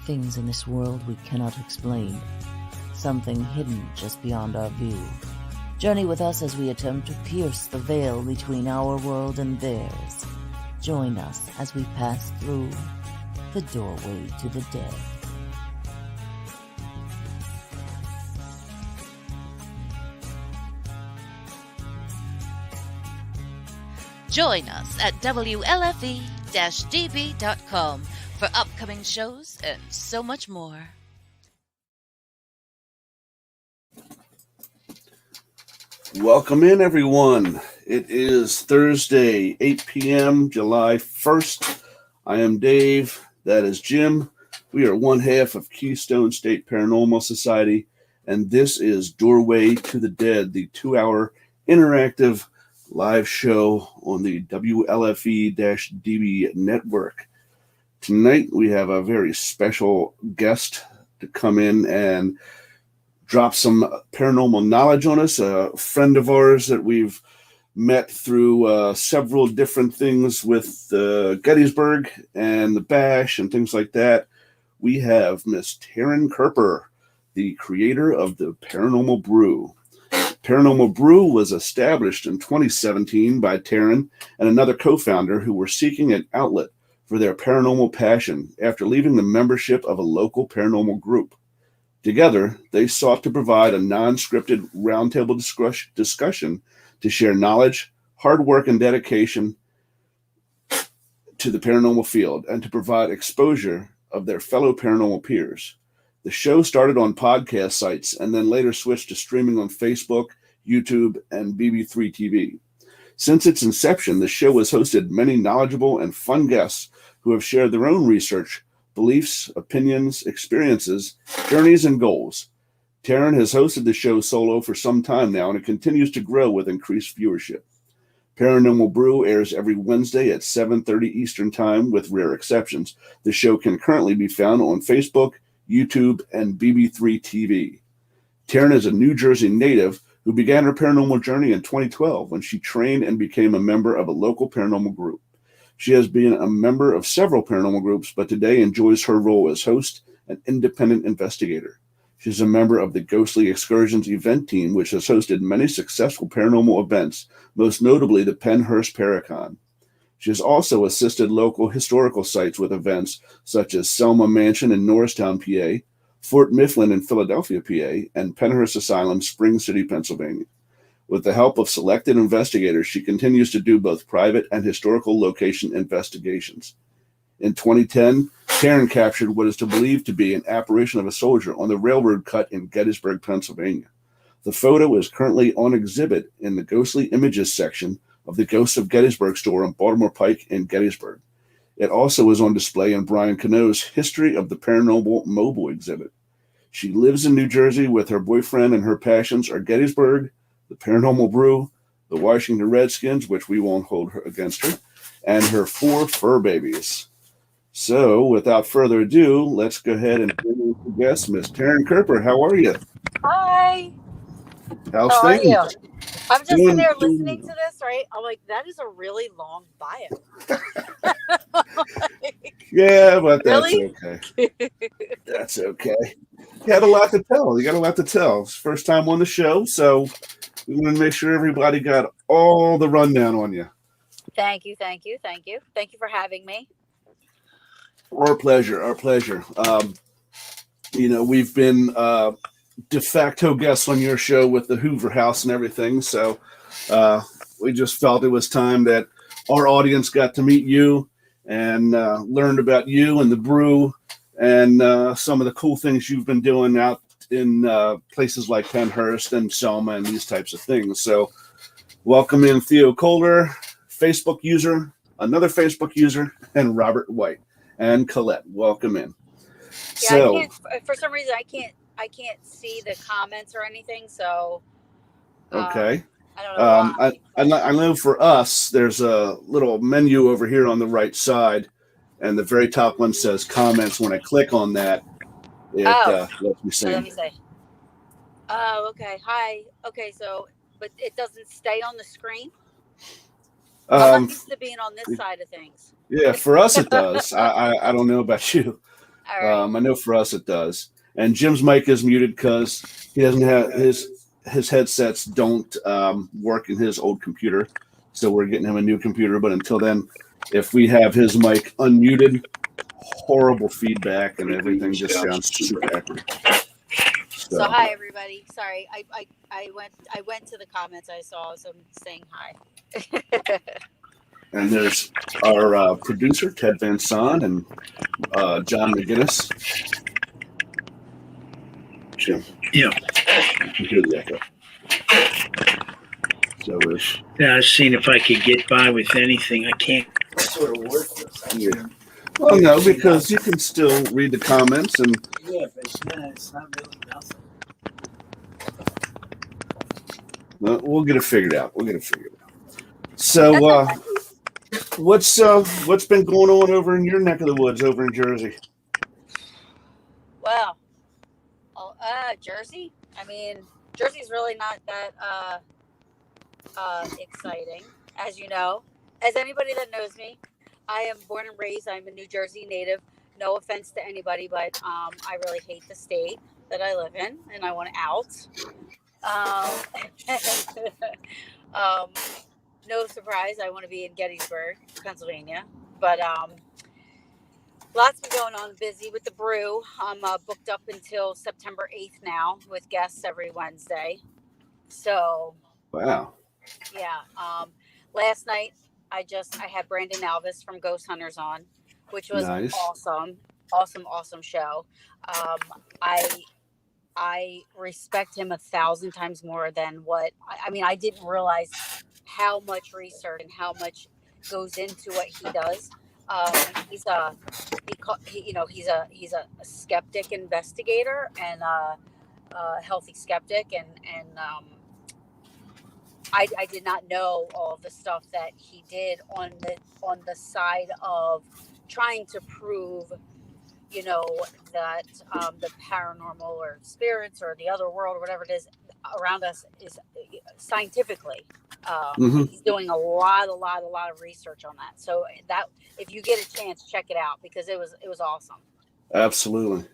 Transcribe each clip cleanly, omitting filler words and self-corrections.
things in this world we cannot explain, something hidden just beyond our view. Journey with us as we attempt to pierce the veil between our world and theirs. Join us as we pass through the doorway to the dead. Join us at WLFE-DB.com for upcoming shows and so much more. Welcome in, everyone. It is Thursday, 8 p.m., July 1st. I am Dave. That is Jim. We are one half of Keystone State Paranormal Society, and this is Doorway to the Dead, the 2-hour interactive live show on the WLFE-DB network. Tonight, we have a very special guest to come in and drop some paranormal knowledge on us, a friend of ours that we've met through several different things with Gettysburg and the Bash and things like that. We have Miss Taryn Kerper, the creator of the Paranormal Brew. Paranormal Brew was established in 2017 by Taryn and another co-founder who were seeking an outlet for their paranormal passion after leaving the membership of a local paranormal group. Together, they sought to provide a non-scripted roundtable discussion to share knowledge, hard work, and dedication to the paranormal field and to provide exposure of their fellow paranormal peers. The show started on podcast sites and then later switched to streaming on Facebook, YouTube, and BB3 TV. Since its inception, the show has hosted many knowledgeable and fun guests who have shared their own research, beliefs, opinions, experiences, journeys, and goals. Taryn has hosted the show solo for some time now, and it continues to grow with increased viewership. Paranormal Brew airs every Wednesday at 7:30 Eastern Time, with rare exceptions. The show can currently be found on Facebook, YouTube, and BB3 TV. Taryn is a New Jersey native who began her paranormal journey in 2012 when she trained and became a member of a local paranormal group. She has been a member of several paranormal groups, but today enjoys her role as host and independent investigator. She's a member of the Ghostly Excursions event team, which has hosted many successful paranormal events, most notably the Pennhurst Paracon. She has also assisted local historical sites with events such as Selma Mansion in Norristown, PA, Fort Mifflin in Philadelphia, PA, and Pennhurst Asylum, Spring City, Pennsylvania. With the help of selected investigators, she continues to do both private and historical location investigations. In 2010, Taryn captured what is believed to be an apparition of a soldier on the railroad cut in Gettysburg, Pennsylvania. The photo is currently on exhibit in the Ghostly Images section of the Ghosts of Gettysburg store on Baltimore Pike in Gettysburg. It also is on display in Brian Cano's History of the Paranormal mobile exhibit. She lives in New Jersey with her boyfriend, and her passions are Gettysburg, the Paranormal Brew, the Washington Redskins, which we won't hold her against her, and her 4 fur babies. So, without further ado, let's go ahead and introduce the guest, Miss Taryn Kerper. How are you? Hi. How's How things? are you? I'm just sitting there listening to this, right? I'm like, that is a really long bio. Yeah, but that's Really? okay. That's okay. You had a lot to tell. You got a lot to tell. It's first time on the show, so we want to make sure everybody got all the rundown on you. Thank you. Thank you for having me. Our pleasure. Our pleasure. We've been de facto guests on your show with the Hoover House and everything, so we just felt it was time that our audience got to meet you and learned about you and the brew and some of the cool things you've been doing out in places like Pennhurst and Selma and these types of things. So welcome in Theo Kohler, Facebook user, another Facebook user, and Robert White and Colette. Welcome in. Yeah, So, I can't, for some reason, I can't see the comments or anything, so okay. I don't know why. I know for us, there's a little menu over here on the right side, and the very top one says comments. When I click on that, it lets me see. Let me see. Oh, okay. Hi. Okay, so, but it doesn't stay on the screen? I'm not used to being on this side of things. Yeah, for us it does. I don't know about you. All right. I know for us it does. And Jim's mic is muted because he doesn't have his headsets don't work in his old computer. So we're getting him a new computer. But until then, if we have his mic unmuted, horrible feedback and everything just sounds super accurate. So hi everybody. Sorry, I went to the comments. I saw some saying hi. And there's our producer Ted Van Son and John McGinnis. Jim. Yeah. You can hear the echo. So there's. Yeah, I was seeing if I could get by with anything. I can't. Sort of worthless. Yeah. Well, no, because you can still read the comments and. Yeah, but it's not really nothing. We'll get it figured out. So, what's been going on over in your neck of the woods, over in Jersey? Well, Jersey. I mean, Jersey's really not that exciting, as you know. As anybody that knows me, I am born and raised. I'm a New Jersey native. No offense to anybody, but I really hate the state that I live in, and I want out. No surprise, I want to be in Gettysburg, Pennsylvania. But lots been going on. Busy with the brew. I'm booked up until September 8th now with guests every Wednesday. So, Wow. yeah. Last night I had Brandon Alvis from Ghost Hunters on, which was Nice. awesome show. I respect him 1,000 times more than what I mean. I didn't realize how much research and how much goes into what he does. He's a skeptic investigator and a healthy skeptic, and I did not know all of the stuff that he did on the side of trying to prove, that the paranormal or spirits or the other world or whatever it is around us is scientifically. He's doing a lot of research on that. So that if you get a chance, check it out because it was awesome. Absolutely.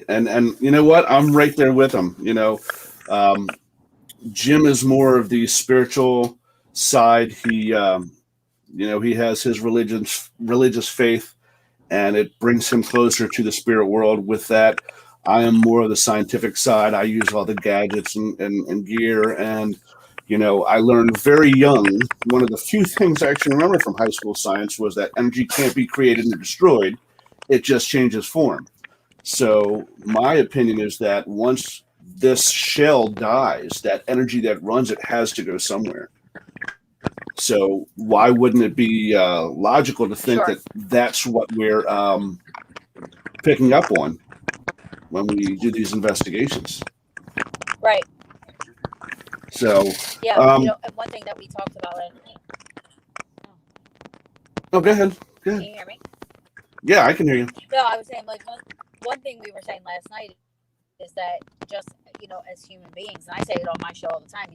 And you know what? I'm right there with him. Jim is more of the spiritual side. He has his religious faith, and it brings him closer to the spirit world. With that, I am more of the scientific side. I use all the gadgets and gear, and I learned very young. One of the few things I actually remember from high school science was that energy can't be created and destroyed; it just changes form. So my opinion is that once this shell dies, that energy that runs it has to go somewhere. So why wouldn't it be logical to think Sure. that that's what we're picking up on when we do these investigations? Right. So Yeah. And one thing that we talked about. Oh, go ahead. Can you hear me? Yeah, I can hear you. No, I was saying like one thing we were saying last night is that just as human beings, and I say it on my show all the time,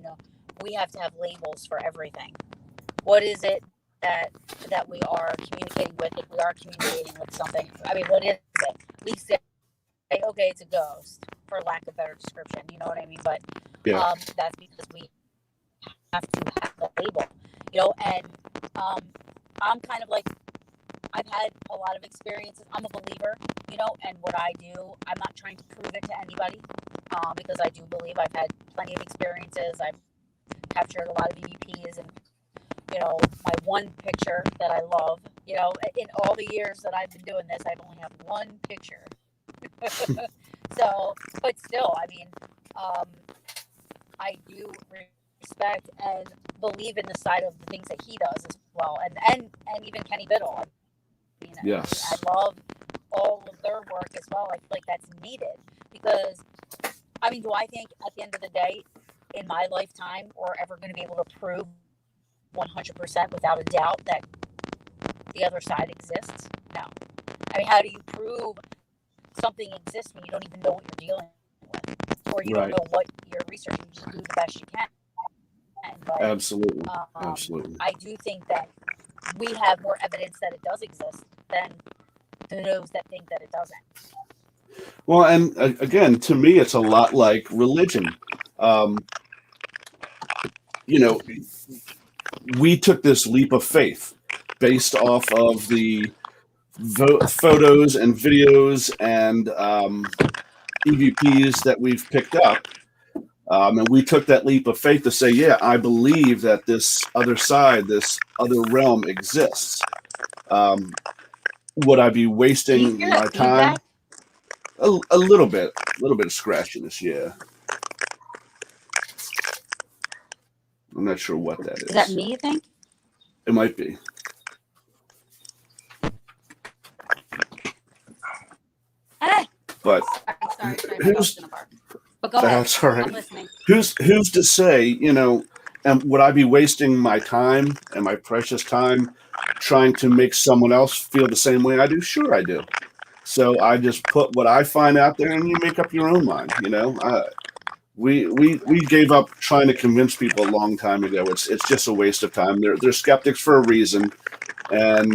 we have to have labels for everything. What is it that we are communicating with? If we are communicating with something, I mean, what is it? We say, okay, it's a ghost, for lack of a better description. You know what I mean? But Yeah. that's because we have to have the label, and I'm kind of like, I've had a lot of experiences. I'm a believer, and what I do, I'm not trying to prove it to anybody, because I do believe I've had plenty of experiences. I've captured a lot of EVPs, and my one picture that I love, in all the years that I've been doing this, I've only had one picture. So, but still, I mean, I do respect and believe in the side of the things that he does as well, and even Kenny Biddle. Yes. I love all of their work as well. I feel like that's needed because, I mean, do I think at the end of the day, in my lifetime, we're ever going to be able to prove 100% without a doubt that the other side exists? No. I mean, how do you prove something exists when you don't even know what you're dealing with, or you Right. don't know what you're researching? You just do the best you can. But, Absolutely. I do think that we have more evidence that it does exist than to those that think that it doesn't. Well, and again, to me, it's a lot like religion. Um, you know, we took this leap of faith based off of the photos and videos and EVPs that we've picked up. And we took that leap of faith to say, yeah, I believe that this other side, this other realm exists. Would I be Do you wasting hear my that time? feedback? A little bit of scratchiness, yeah. I'm not sure what that Is that is. me, you think? It might be. Hey! But Sorry, my who's dog's gonna bark. But go ahead. that's all I'm right. listening. Who's to say, would I be wasting my time and my precious time trying to make someone else feel the same way I do? Sure, I do. So I just put what I find out there, and you make up your own mind. We gave up trying to convince people a long time ago. It's just a waste of time. They're skeptics for a reason, and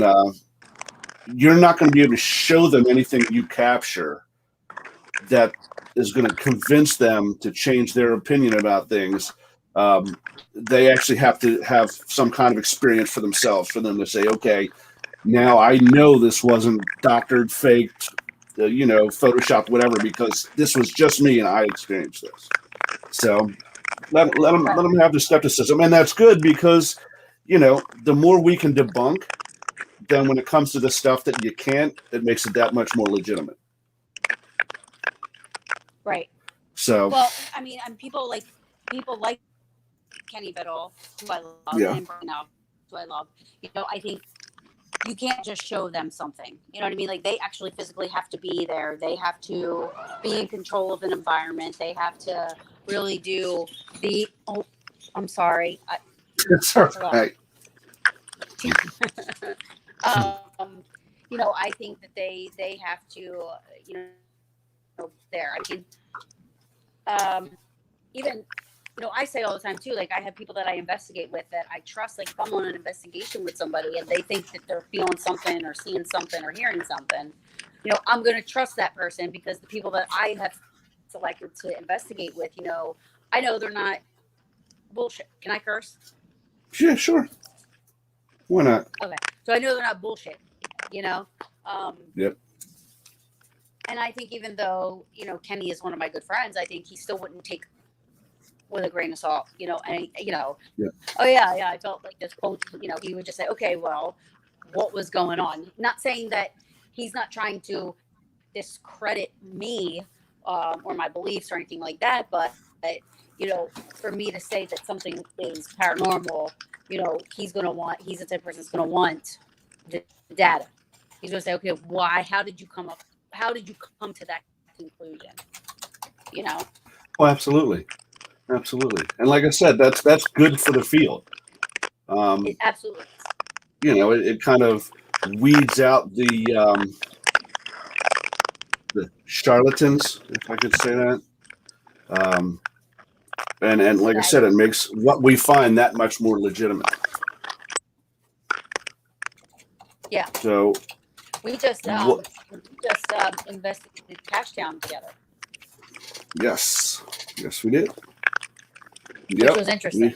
you're not going to be able to show them anything you capture that is going to convince them to change their opinion about things. They actually have to have some kind of experience for themselves for them to say, okay, now I know this wasn't doctored, faked, Photoshopped, whatever, because this was just me and I experienced this. So let them have the skepticism, and that's good because the more we can debunk, then when it comes to the stuff that you can't, it makes it that much more legitimate. Right. So Well, I mean, and people like Kenny Biddle, who I love, Yeah. and Brian Alvarez, who I love. I think you can't just show them something. You know what I mean? Like, they actually physically have to be there. They have to be in control of an environment. They have to really do the. Oh, I'm sorry. it's all right. I think that they have to, there. I mean, even, I say all the time too, like, I have people that I investigate with that I trust. Like, if I'm on an investigation with somebody and they think that they're feeling something or seeing something or hearing something, I'm going to trust that person because the people that I have selected to investigate with, I know they're not bullshit. Can I curse? Yeah, sure. Why not? Okay. So I know they're not bullshit, Yep. And I think even though, Kenny is one of my good friends, I think he still wouldn't take with a grain of salt, and, Yeah. Oh yeah, I felt like this quote, he would just say, okay, well, what was going on? Not saying that he's not trying to discredit me or my beliefs or anything like that, but, for me to say that something is paranormal, he's the type of person that's going to want the data. He's going to say, okay, why? How did you come to that conclusion? Oh, absolutely. And like I said, that's good for the field. It absolutely. It kind of weeds out the charlatans, if I could say that. And like I said, it makes what we find that much more legitimate. Yeah. So We just investigated Cashtown together. Yes, we did. Which was interesting.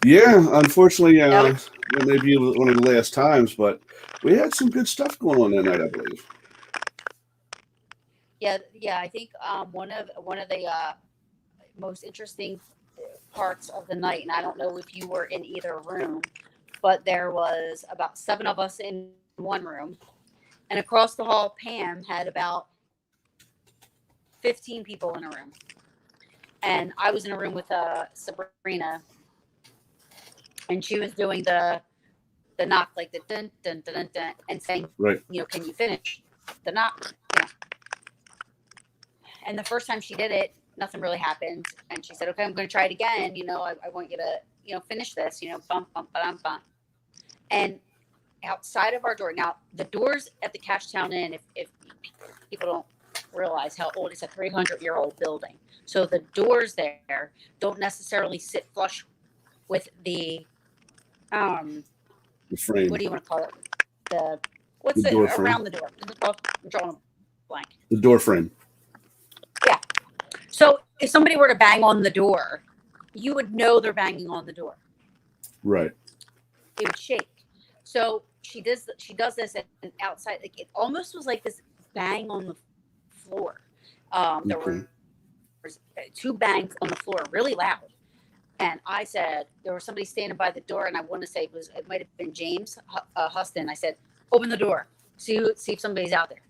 Unfortunately, it may be one of the last times, but we had some good stuff going on that night, I believe. Yeah. I think one of the most interesting parts of the night, and I don't know if you were in either room, but there was about 7 of us in one room, and across the hall, Pam had about 15 people in a room, and I was in a room with Sabrina, and she was doing the knock, like the dun dun dun dun, dun and saying, right, can you finish the knock? And the first time she did it, nothing really happened, and she said, okay, I'm going to try it again. I want you to finish this. Bump bump bump bump. And outside of our door, now the doors at the Cashtown Inn, if people don't realize how old, it's a 300-year-old building, so the doors there don't necessarily sit flush with the frame. What do you want to call it? What's The it door frame. around the door? I'm drawing a blank. The door frame. Yeah. So if somebody were to bang on the door, you would know they're banging on the door. Right. It would shake. So she does this and outside, like it almost was like this bang on the floor. There were 2 bangs on the floor, really loud. And I said, there was somebody standing by the door, and I want to say it might have been James Huston. I said, open the door, see if somebody's out there.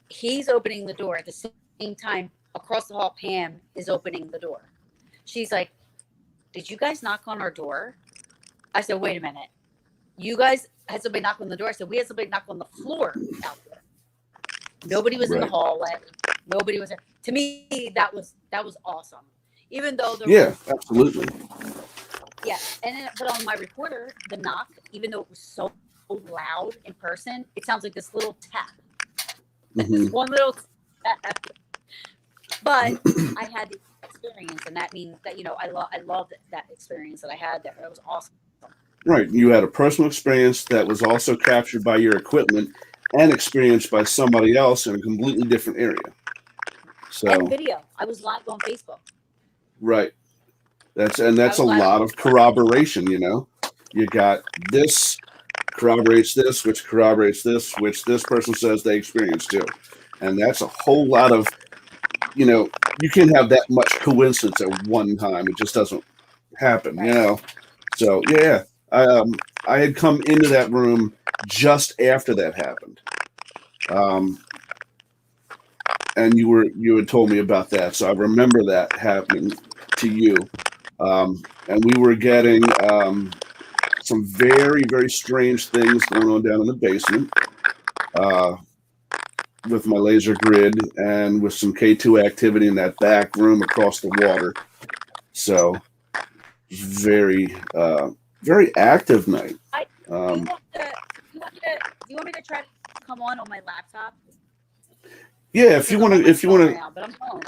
He's opening the door at the same time. Across the hall, Pam is opening the door. She's like, did you guys knock on our door? I said, wait a minute. You guys had somebody knock on the door. I said, we had somebody knock on the floor out there. Nobody was in the hallway. Nobody was there. To me, that was awesome. Even though there was, absolutely. Yeah, and then, but on my recorder, the knock, even though it was so loud in person, it sounds like this little tap. This one little tap. But I had the experience, and that means that I loved that experience that I had there. It was awesome. Right, you had a personal experience that was also captured by your equipment and experienced by somebody else in a completely different area. So and video, I was live on Facebook. Right, that's a lot of corroboration. You got this corroborates this, which corroborates this, which this person says they experienced too, and that's a whole lot of. You can't have that much coincidence at one time. It just doesn't happen, So yeah, I had come into that room just after that happened, and you had told me about that, so I remember that happening to you, and we were getting some very, very strange things going on down in the basement. With my laser grid and with some K2 activity in that back room across the water. So very, very active night. Do you want me to try to come on my laptop? Yeah, if you want to. But I'm home.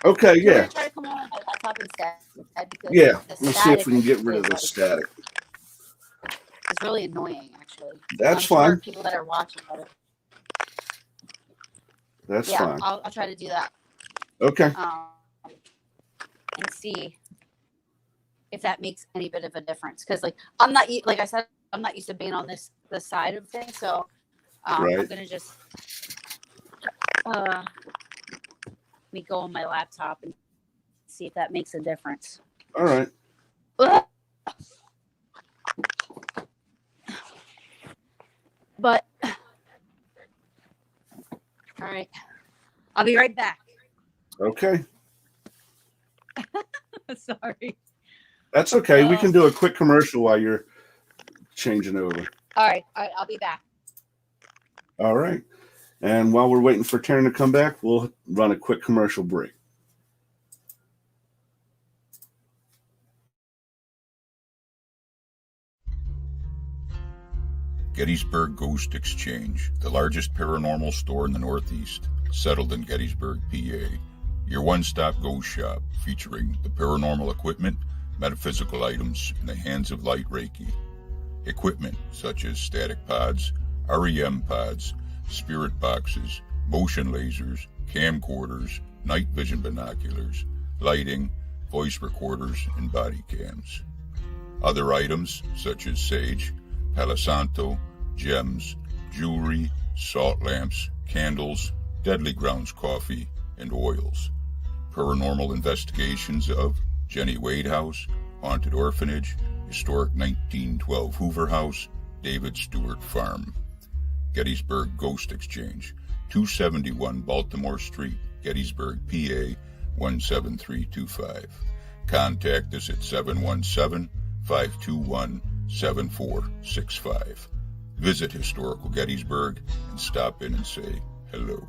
Okay, yeah. Try to come on my laptop instead. Yeah, let's see if we can get rid of the static. It's really annoying, actually. That's fine. People that are watching it. That's fine. I'll try to do that. Okay. And see if that makes any bit of a difference. Because I'm not, like I said, I'm not used to being on this side of things. So right. I'm gonna just let me go on my laptop and see if that makes a difference. All right. But all right, I'll be right back. Okay. Sorry. That's okay. We can do a quick commercial while you're changing over. All right, I'll be back. All right. And while we're waiting for Taryn to come back, we'll run a quick commercial break. Gettysburg Ghost Exchange, the largest paranormal store in the Northeast, settled in Gettysburg, PA. Your one-stop ghost shop, featuring the paranormal equipment, metaphysical items, and the hands of light Reiki. Equipment such as static pods, REM pods, spirit boxes, motion lasers, camcorders, night vision binoculars, lighting, voice recorders, and body cams. Other items such as sage, Palo Santo, gems, jewelry, salt lamps, candles, Deadly Grounds coffee, and oils. Paranormal investigations of Jenny Wade House, Haunted Orphanage, Historic 1912 Hoover House, David Stewart Farm. Gettysburg Ghost Exchange, 271 Baltimore Street, Gettysburg, PA 17325. Contact us at 717-521-7465. Visit Historical Gettysburg and stop in and say hello.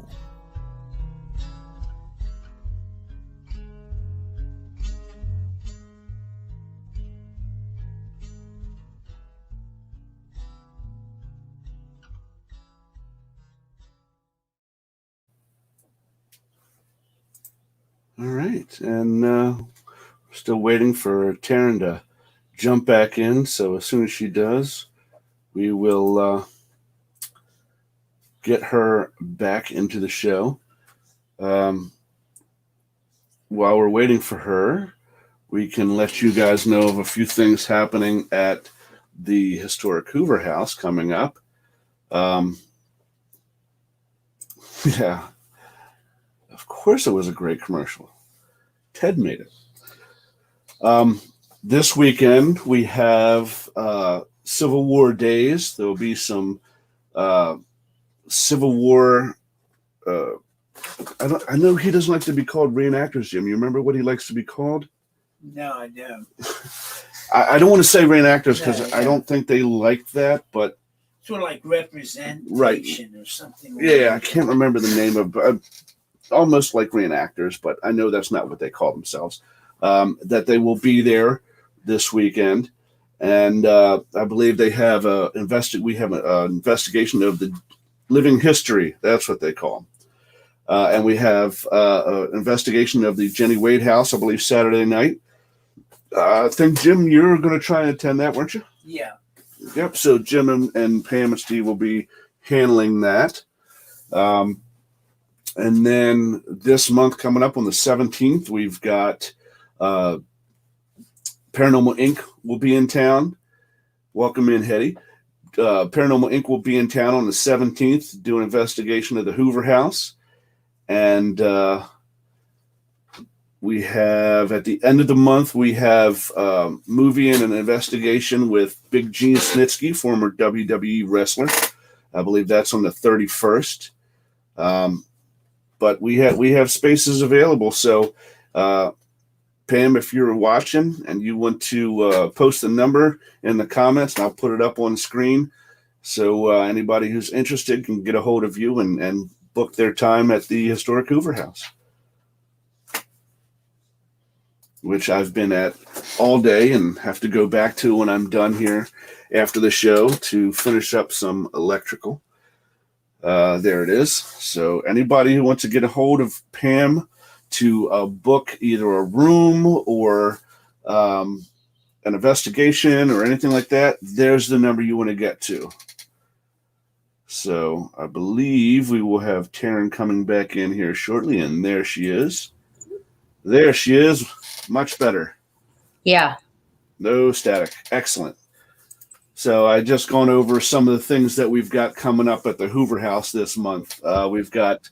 All right, and we're still waiting for Taryn to jump back in. So as soon as she does, we will get her back into the show. While we're waiting for her, we can let you guys know of a few things happening at the historic Hoover House coming up. Yeah, of course it was a great commercial. Ted made it. This weekend we have Civil War days. There will be some Civil War. I know he doesn't like to be called reenactors, Jim. You remember what he likes to be called? No, I don't. I don't want to say reenactors because Yeah. I don't think they like that, but Sort of like representation or something. yeah, I can't remember the name of almost like reenactors, but I know that's not what they call themselves. That they will be there this weekend, and I believe they have we have an investigation of the living history. That's what they call them. And we have an investigation of the Jenny Wade house, I believe, Saturday night. I think, Jim, you're going to try and attend that, weren't you? Yeah. Yep. So Jim and Pam and Steve will be handling that. And then this month coming up on the 17th, we've got Paranormal Inc. will be in town. Welcome in, Hetty. Paranormal Inc. will be in town on the 17th, do an investigation of the Hoover House. And we have, at the end of the month, we have a movie and an investigation with Big Gene Snitsky, former WWE wrestler. I believe that's on the 31st. But we have spaces available. So, Pam, if you're watching and you want to post the number in the comments, and I'll put it up on the screen. So anybody who's interested can get a hold of you and book their time at the historic Hoover House, which I've been at all day and have to go back to when I'm done here after the show to finish up some electrical. There it is. So anybody who wants to get a hold of Pam to book either a room or an investigation or anything like that, there's the number you want to get to. So I believe we will have Taryn coming back in here shortly, and there she is. There she is. Much better. Yeah. No static. Excellent. So I just gone over some of the things that we've got coming up at the Hoover House this month. We've got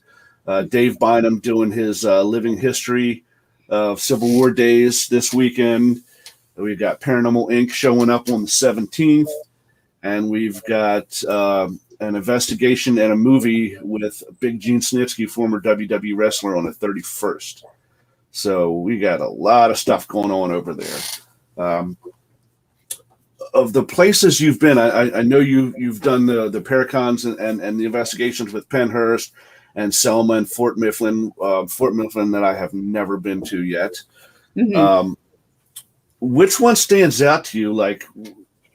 Dave Bynum doing his living history of Civil War days this weekend. We've got Paranormal Inc. showing up on the 17th. And we've got an investigation and a movie with Big Gene Snitsky, former WWE wrestler, on the 31st. So we got a lot of stuff going on over there. Of the places you've been, I know you've done the Paracons and the investigations with Pennhurst and Selma and Fort Mifflin. Fort Mifflin that I have never been to yet. Mm-hmm. Which one stands out to you? Like,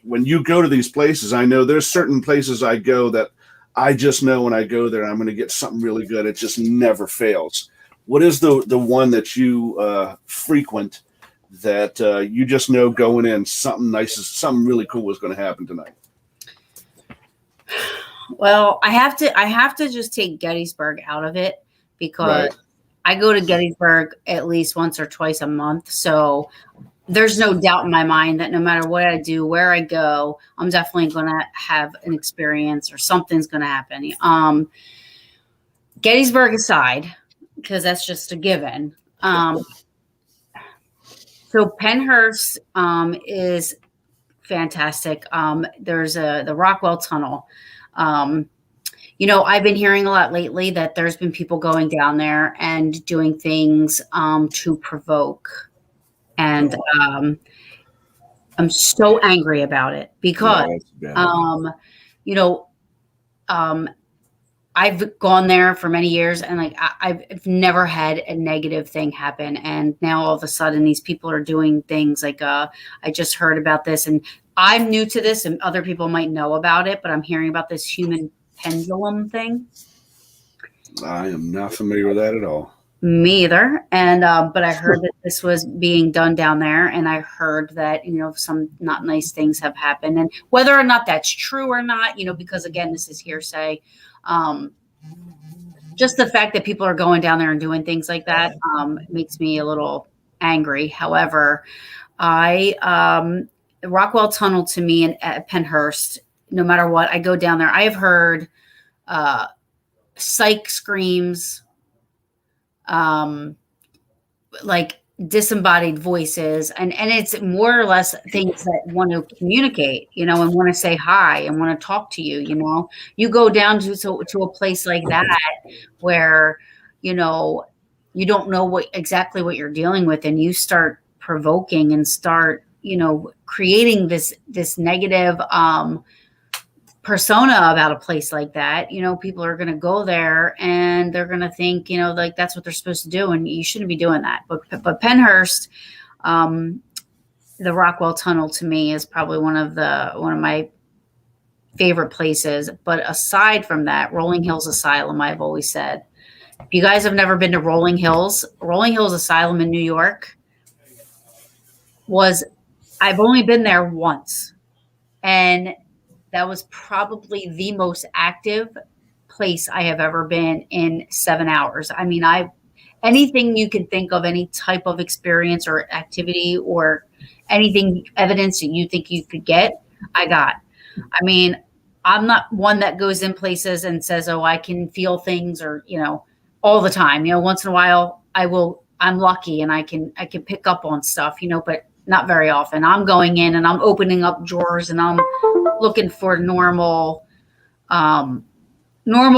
when you go to these places, I know there's certain places I go that I just know when I go there, I'm going to get something really good. It just never fails. What is the one that you frequent that you just know going in, something nice, something really cool is going to happen tonight? Well, I have to just take Gettysburg out of it because Right. I go to Gettysburg at least once or twice a month. So there's no doubt in my mind that no matter what I do, where I go, I'm definitely going to have an experience or something's going to happen. Gettysburg aside, because that's just a given. So Pennhurst is fantastic. There's the Rockwell Tunnel. I've been hearing a lot lately that there's been people going down there and doing things to provoke. And I'm so angry about it because, I've gone there for many years and like I've never had a negative thing happen. And now all of a sudden these people are doing things like I just heard about this and I'm new to this and other people might know about it, but I'm hearing about this human pendulum thing. I am not familiar with that at all. Me either. And but I heard that this was being done down there, and I heard that some not nice things have happened, and whether or not that's true or not, because again, this is hearsay. Um, just the fact that people are going down there and doing things like that makes me a little angry. However, Rockwell Tunnel to me at Pennhurst, no matter what, I go down there. I have heard psych screams, like disembodied voices, and it's more or less things that want to communicate, and want to say hi and want to talk to you. You go down to a place like that where you don't know exactly what you're dealing with, and you start provoking and start creating this negative persona about a place like that. People are going to go there and they're going to think, like that's what they're supposed to do. And you shouldn't be doing that. But Pennhurst, the Rockwell Tunnel to me is probably one of my favorite places. But aside from that, Rolling Hills Asylum, I've always said, if you guys have never been to Rolling Hills Asylum in New York I've only been there once. And that was probably the most active place I have ever been in 7 hours. I mean, anything you can think of, any type of experience or activity or anything, evidence that you think you could get, I got. I mean, I'm not one that goes in places and says, oh, I can feel things or, all the time. Once in a while I'm lucky and I can pick up on stuff, but not very often. I'm going in and I'm opening up drawers and I'm looking for normal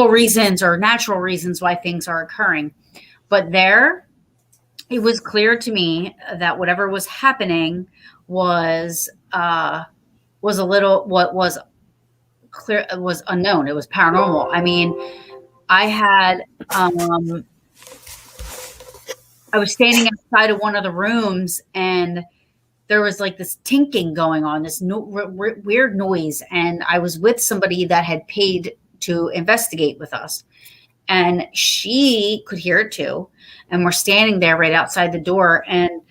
reasons or natural reasons why things are occurring. But there, it was clear to me that whatever was happening was was unknown. It was paranormal. I mean, I was standing outside of one of the rooms and there was like this tinking going on, this weird noise. And I was with somebody that had paid to investigate with us. And she could hear it too. And we're standing there right outside the door. And,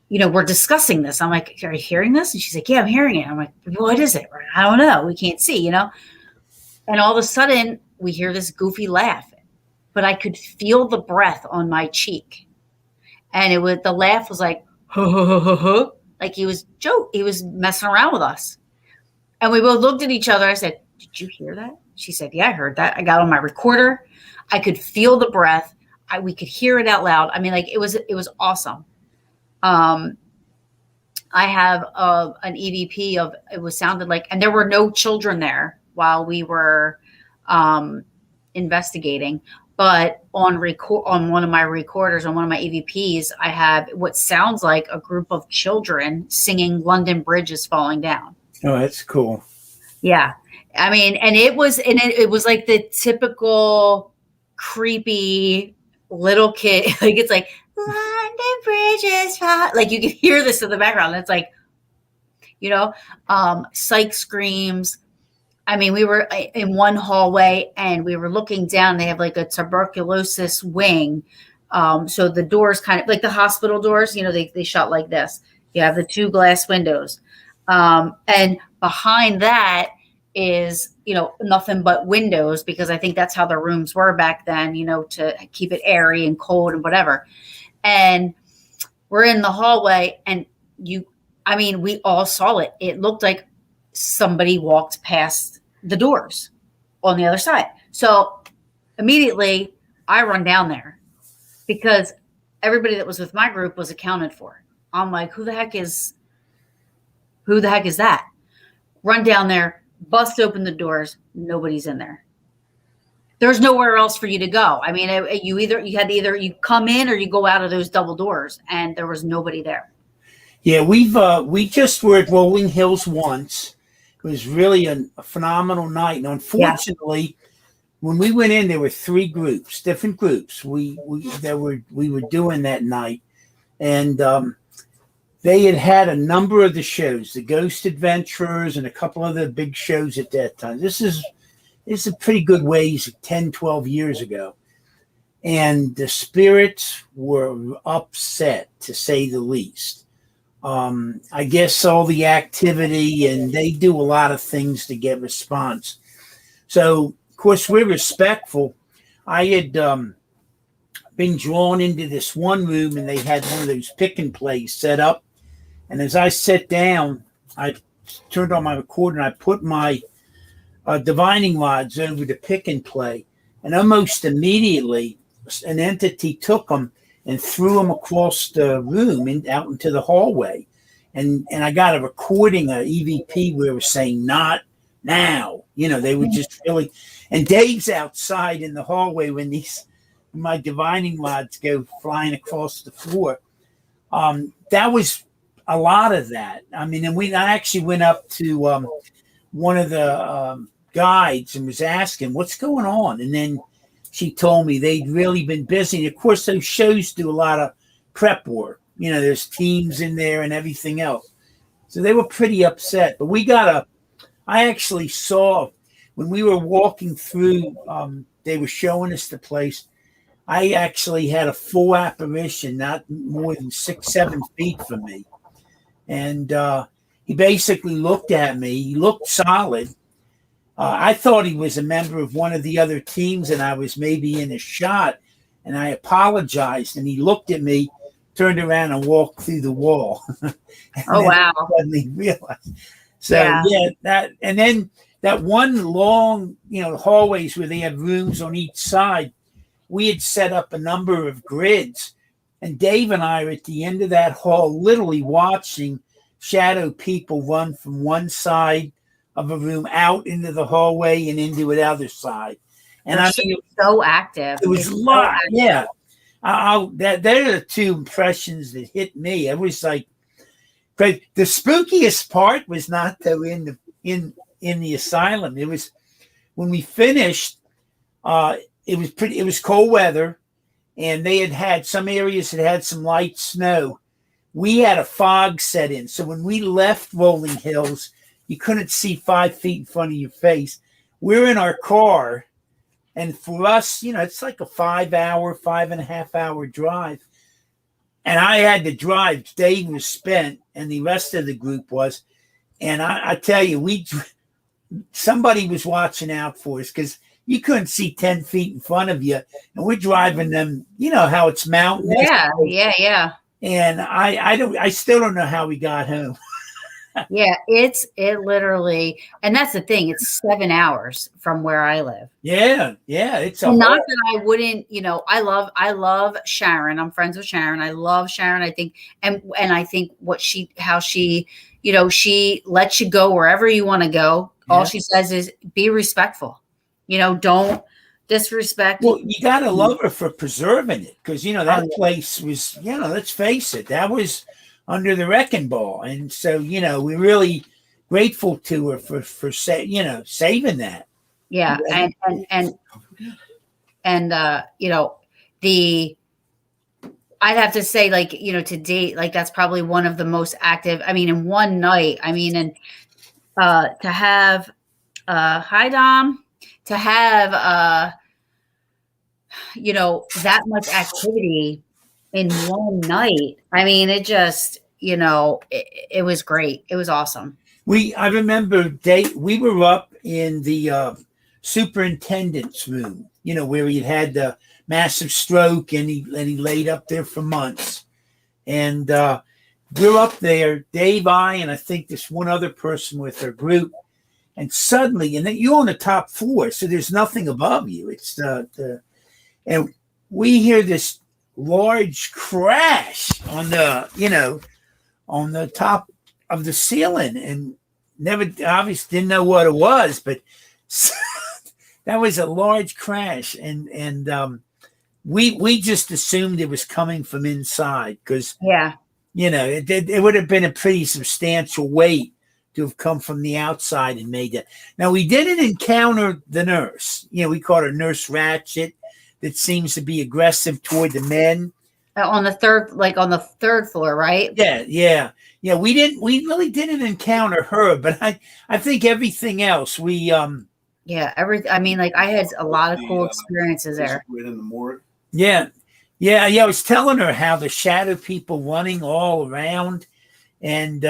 we're discussing this. I'm like, are you hearing this? And she's like, yeah, I'm hearing it. I'm like, what is it? I don't know. We can't see, And all of a sudden we hear this goofy laugh, but I could feel the breath on my cheek. And the laugh was like, like he was messing around with us. And we both looked at each other. I said, did you hear that? She said, yeah, I heard that. I got on my recorder. I could feel the breath. We could hear it out loud. I mean, like it was awesome. I have an EVP of, sounded like, and there were no children there while we were investigating. But on one of my recorders, on one of my EVPs, I have what sounds like a group of children singing "London Bridge is Falling Down." Oh, that's cool. Yeah, I mean, and it was like the typical creepy little kid. Like it's like London Bridge is falling. Like you can hear this in the background. It's like, psych screams. I mean, we were in one hallway and we were looking down. They have like a tuberculosis wing. So the doors kind of like the hospital doors, they shut like this. You have the 2 glass windows. And behind that is, nothing but windows because I think that's how the rooms were back then, to keep it airy and cold and whatever. And we're in the hallway and we all saw it. It looked like somebody walked past the doors on the other side. So immediately I run down there because everybody that was with my group was accounted for. I'm like, who the heck is that? Run down there, bust open the doors. Nobody's in there. There's nowhere else for you to go. I mean, you come in or you go out of those double doors, and there was nobody there. Yeah, we just were at Rolling Hills once. It was really a phenomenal night. And unfortunately, when we went in, there were 3 groups, different groups we were doing that night. And they had a number of the shows, the Ghost Adventurers and a couple other big shows at that time. This is a pretty good ways, 10, 12 years ago. And the spirits were upset, to say the least. I guess all the activity, and they do a lot of things to get response. So, of course, we're respectful. I had been drawn into this one room, and they had one of those pick and plays set up. And as I sat down, I turned on my recorder and I put my divining rods over the pick and play. And almost immediately, an entity took them and threw them across the room and out into the hallway. And I got a recording, an EVP, where it was saying, "Not now." They were just really. And Dave's outside in the hallway when my divining rods go flying across the floor. That was a lot of that. I mean, and I actually went up to one of the guides and was asking, "What's going on?" And then she told me they'd really been busy. And of course, those shows do a lot of prep work. There's teams in there and everything else. So they were pretty upset. But I actually saw when we were walking through, they were showing us the place. I actually had a full apparition, not more than 6-7 feet from me. And he basically looked at me. He looked solid. I thought he was a member of one of the other teams, and I was maybe in a shot. And I apologized. And he looked at me, turned around, and walked through the wall. Oh, wow. Suddenly realized. So, that, and then that one long, hallways where they have rooms on each side, we had set up a number of grids. And Dave and I are at the end of that hall, literally watching shadow people run from one side of a room out into the hallway and into the other side. And I mean, so active. It was a lot. Yeah. They're the two impressions that hit me. It was like, but the spookiest part was not though in the asylum. It was when we finished. It was cold weather, and they had some areas that had some light snow. We had a fog set in, so when we left Rolling Hills, you couldn't see 5 feet in front of your face. We're in our car, and for us, it's like a 5.5-hour drive. And I had to drive. Dave was spent, and the rest of the group was. And I tell you, somebody was watching out for us because you couldn't see 10 feet in front of you, and we're driving them. You know how it's mountainous. Yeah. And I still don't know how we got home. Yeah, it literally, and that's the thing. It's 7 hours from where I live. Yeah. It's not that I wouldn't. I love Sharon. I'm friends with Sharon. I love Sharon. I think, and I think how she lets you go wherever you want to go. Yeah. All she says is be respectful. Don't disrespect. Well, you got to love her for preserving it because, that place was, let's face it, that was under the wrecking ball. And so, we're really grateful to her for saving that. Yeah. And I'd have to say, to date, that's probably one of the most active, in one night, and to have, hi, Dom. To have, that much activity in one night. It just, it was great. It was awesome. I remember we were up in the superintendent's room, where he had the massive stroke and he laid up there for months. And we're up there, Dave, and I think this one other person with their group. And suddenly, and then you're on the top floor, so there's nothing above you. It's and we hear this large crash on the top of the ceiling, and never obviously didn't know what it was, but that was a large crash, and we just assumed it was coming from inside because it would have been a pretty substantial weight to have come from the outside and made that. Now, we didn't encounter the nurse. We called her Nurse Ratchet, that seems to be aggressive toward the men. On the third floor, right? Yeah. We really didn't encounter her, but I think everything else we I had a lot of cool experiences there. Right in the morgue. Yeah. I was telling her how the shadow people running all around, and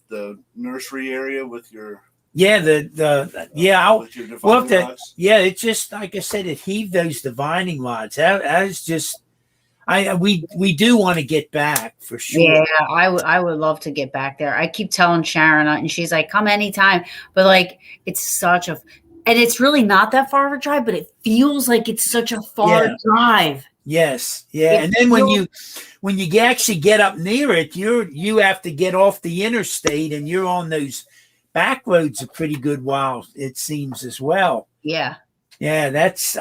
the nursery area with your Yeah, With your we'll divining have to, rods. yeah, it's just like I said, it heaved those divining rods. That is just we do want to get back for sure. Yeah, I would love to get back there. I keep telling Sharon, and she's like, "Come anytime." But like, it's such a, and it's really not that far of a drive, but it feels like it's such a far Yeah. drive. Yes, yeah, It and then feels- when you actually get up near it, you have to get off the interstate, and you're on those back roads a pretty good while, it seems, as well. yeah, Yeah, that's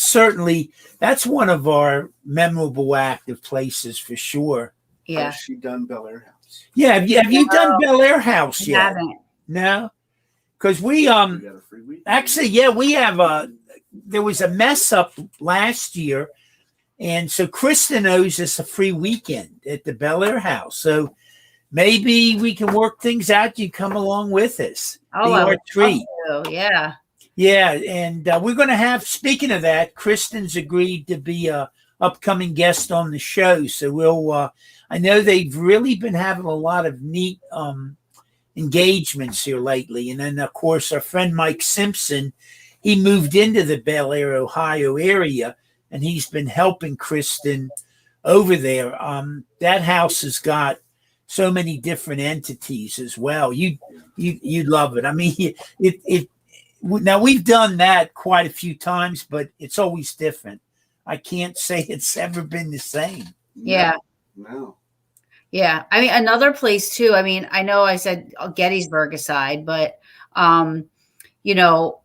certainly that's one of our memorable active places for sure. yeah. Has she done Bel Air House? Yeah, have you done No, Bel Air House I yet? haven't. No, because we We got a free week. actually, yeah, we have there was a mess up last year, and so Kristen owes us a free weekend at the Bel Air House. So maybe we can work things out. You come along with us. Oh, Be I our would treat. love to. Yeah. Yeah, and we're going to have. Speaking of that, Kristen's agreed to be a upcoming guest on the show. So we'll. I know they've really been having a lot of neat engagements here lately, and then of course our friend Mike Simpson, he moved into the Bel Air, Ohio area, and he's been helping Kristen over there. That house has got so many different entities as well. You'd love it. I mean, it now we've done that quite a few times, but it's always different. I can't say it's ever been the same. Yeah. No. Yeah. I mean, another place too. I mean, I know I said Gettysburg aside, but you know,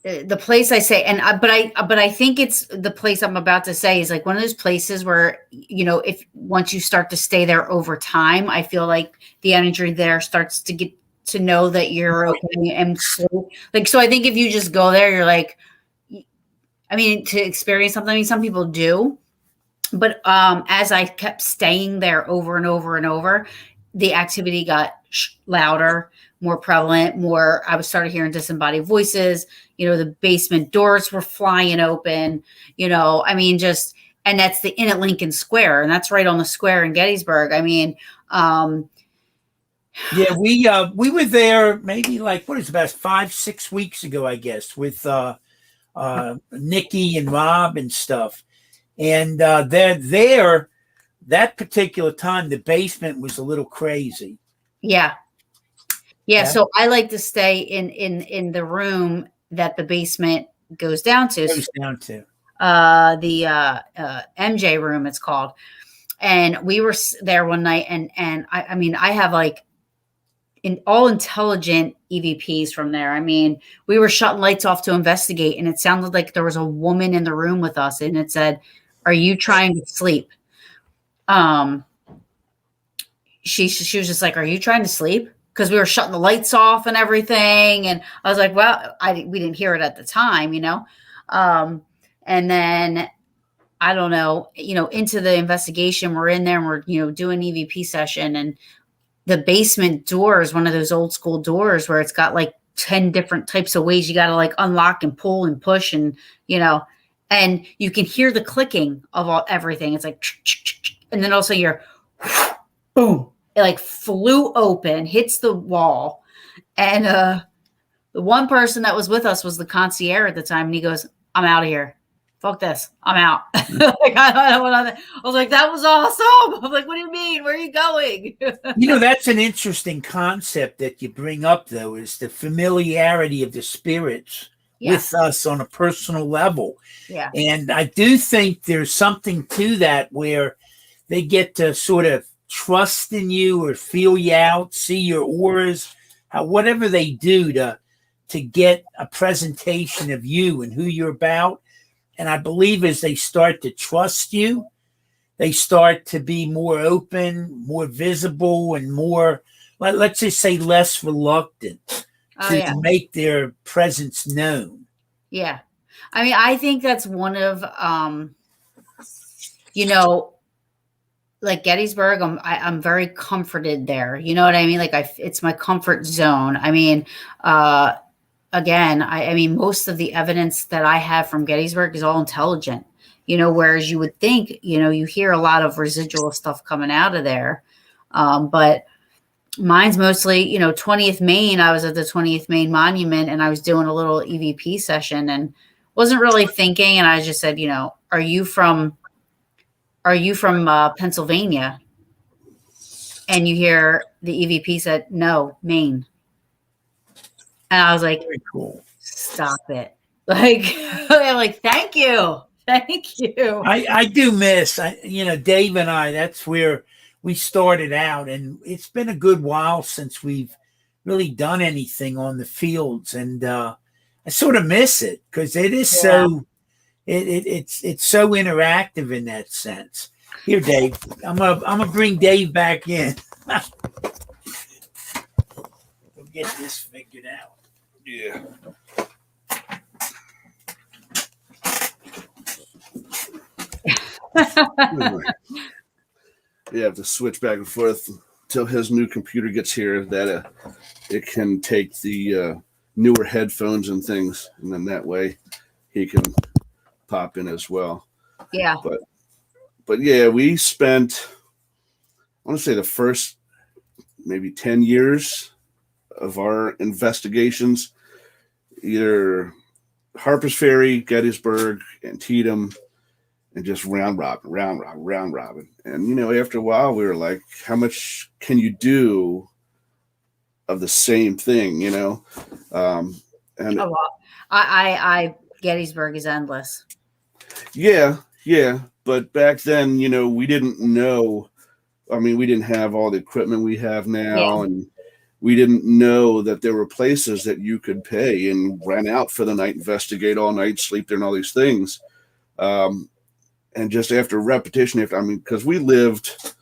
the place I say, and but I think it's the place I'm about to say is like one of those places where, you know, if once you start to stay there over time, I feel like the energy there starts to get to know that you're okay and so, like, so I think if you just go there, you're like, I mean, to experience something, I mean, some people do, but as I kept staying there over and over and over, the activity got louder, more prevalent, more, I was started hearing disembodied voices, you know, the basement doors were flying open, you know, I mean, just, and that's the Inn at Lincoln Square, and that's right on the square in Gettysburg. I mean, yeah, we were there maybe like what is it, about 5-6 weeks ago, I guess, with Nikki and Rob and stuff. And they're there that particular time, the basement was a little crazy. yeah. Yeah. So I like to stay in the room that the basement goes down to. Goes down to The MJ room, it's called. And we were there one night, and I mean, I have like all intelligent EVPs from there. I mean, we were shutting lights off to investigate, and it sounded like there was a woman in the room with us, and it said, "Are you trying to sleep?" She was just like, "Are you trying to sleep?" Because we were shutting the lights off and everything, and I was like, "Well, we didn't hear it at the time, you know." And then I don't know, you know, into the investigation, we're in there and we're, you know, doing EVP session, and the basement door is one of those old school doors where it's got like 10 different types of ways you got to like unlock and pull and push, and, you know, and you can hear the clicking of everything. It's like, and then also you're boom, it like flew open, hits the wall. And the one person that was with us was the concierge at the time, and he goes, "I'm out of here. Fuck this. I'm out." Like, I was like, "That was awesome." I'm like, "What do you mean? Where are you going?" You know, that's an interesting concept that you bring up, though, is the familiarity of the spirits with us on a personal level. Yeah. And I do think there's something to that where they get to sort of trust in you or feel you out, see your auras, whatever they do to get a presentation of you and who you're about. And I believe as they start to trust you, they start to be more open, more visible, and more, let's just say, less reluctant to make their presence known. Yeah. I mean, I think that's one of, you know, like Gettysburg, I'm very comforted there. You know what I mean? Like it's my comfort zone. I mean, again, I mean, most of the evidence that I have from Gettysburg is all intelligent, you know, whereas you would think, you know, you hear a lot of residual stuff coming out of there. But Mine's mostly, 20th Main. I was at the 20th Main Monument and I was doing a little EVP session and wasn't really thinking. And I just said, are you from Pennsylvania? And you hear the EVP said, no, Maine. And I was like, Very cool. Stop it. Like, I'm like, thank you. Thank you. I do miss, Dave and I, that's where we started out. And it's been a good while since we've really done anything on the fields. And I sort of miss it because it is so, it's so interactive in that sense. Here, Dave, I'm gonna bring Dave back in. We'll get this figured out. Yeah. You have to switch back and forth until his new computer gets here. That it can take the newer headphones and things, and then that way he can pop in as well. Yeah. But yeah, we spent, I want to say, the first maybe 10 years of our investigations, either Harper's Ferry, Gettysburg, Antietam, and just round robin. And, after a while, we were like, how much can you do of the same thing, And a lot. I Gettysburg is endless. Yeah. But back then, we didn't know. I mean, we didn't have all the equipment we have now, and we didn't know that there were places that you could pay and rent out for the night, investigate all night, sleep there, and all these things. And just after repetition, because we lived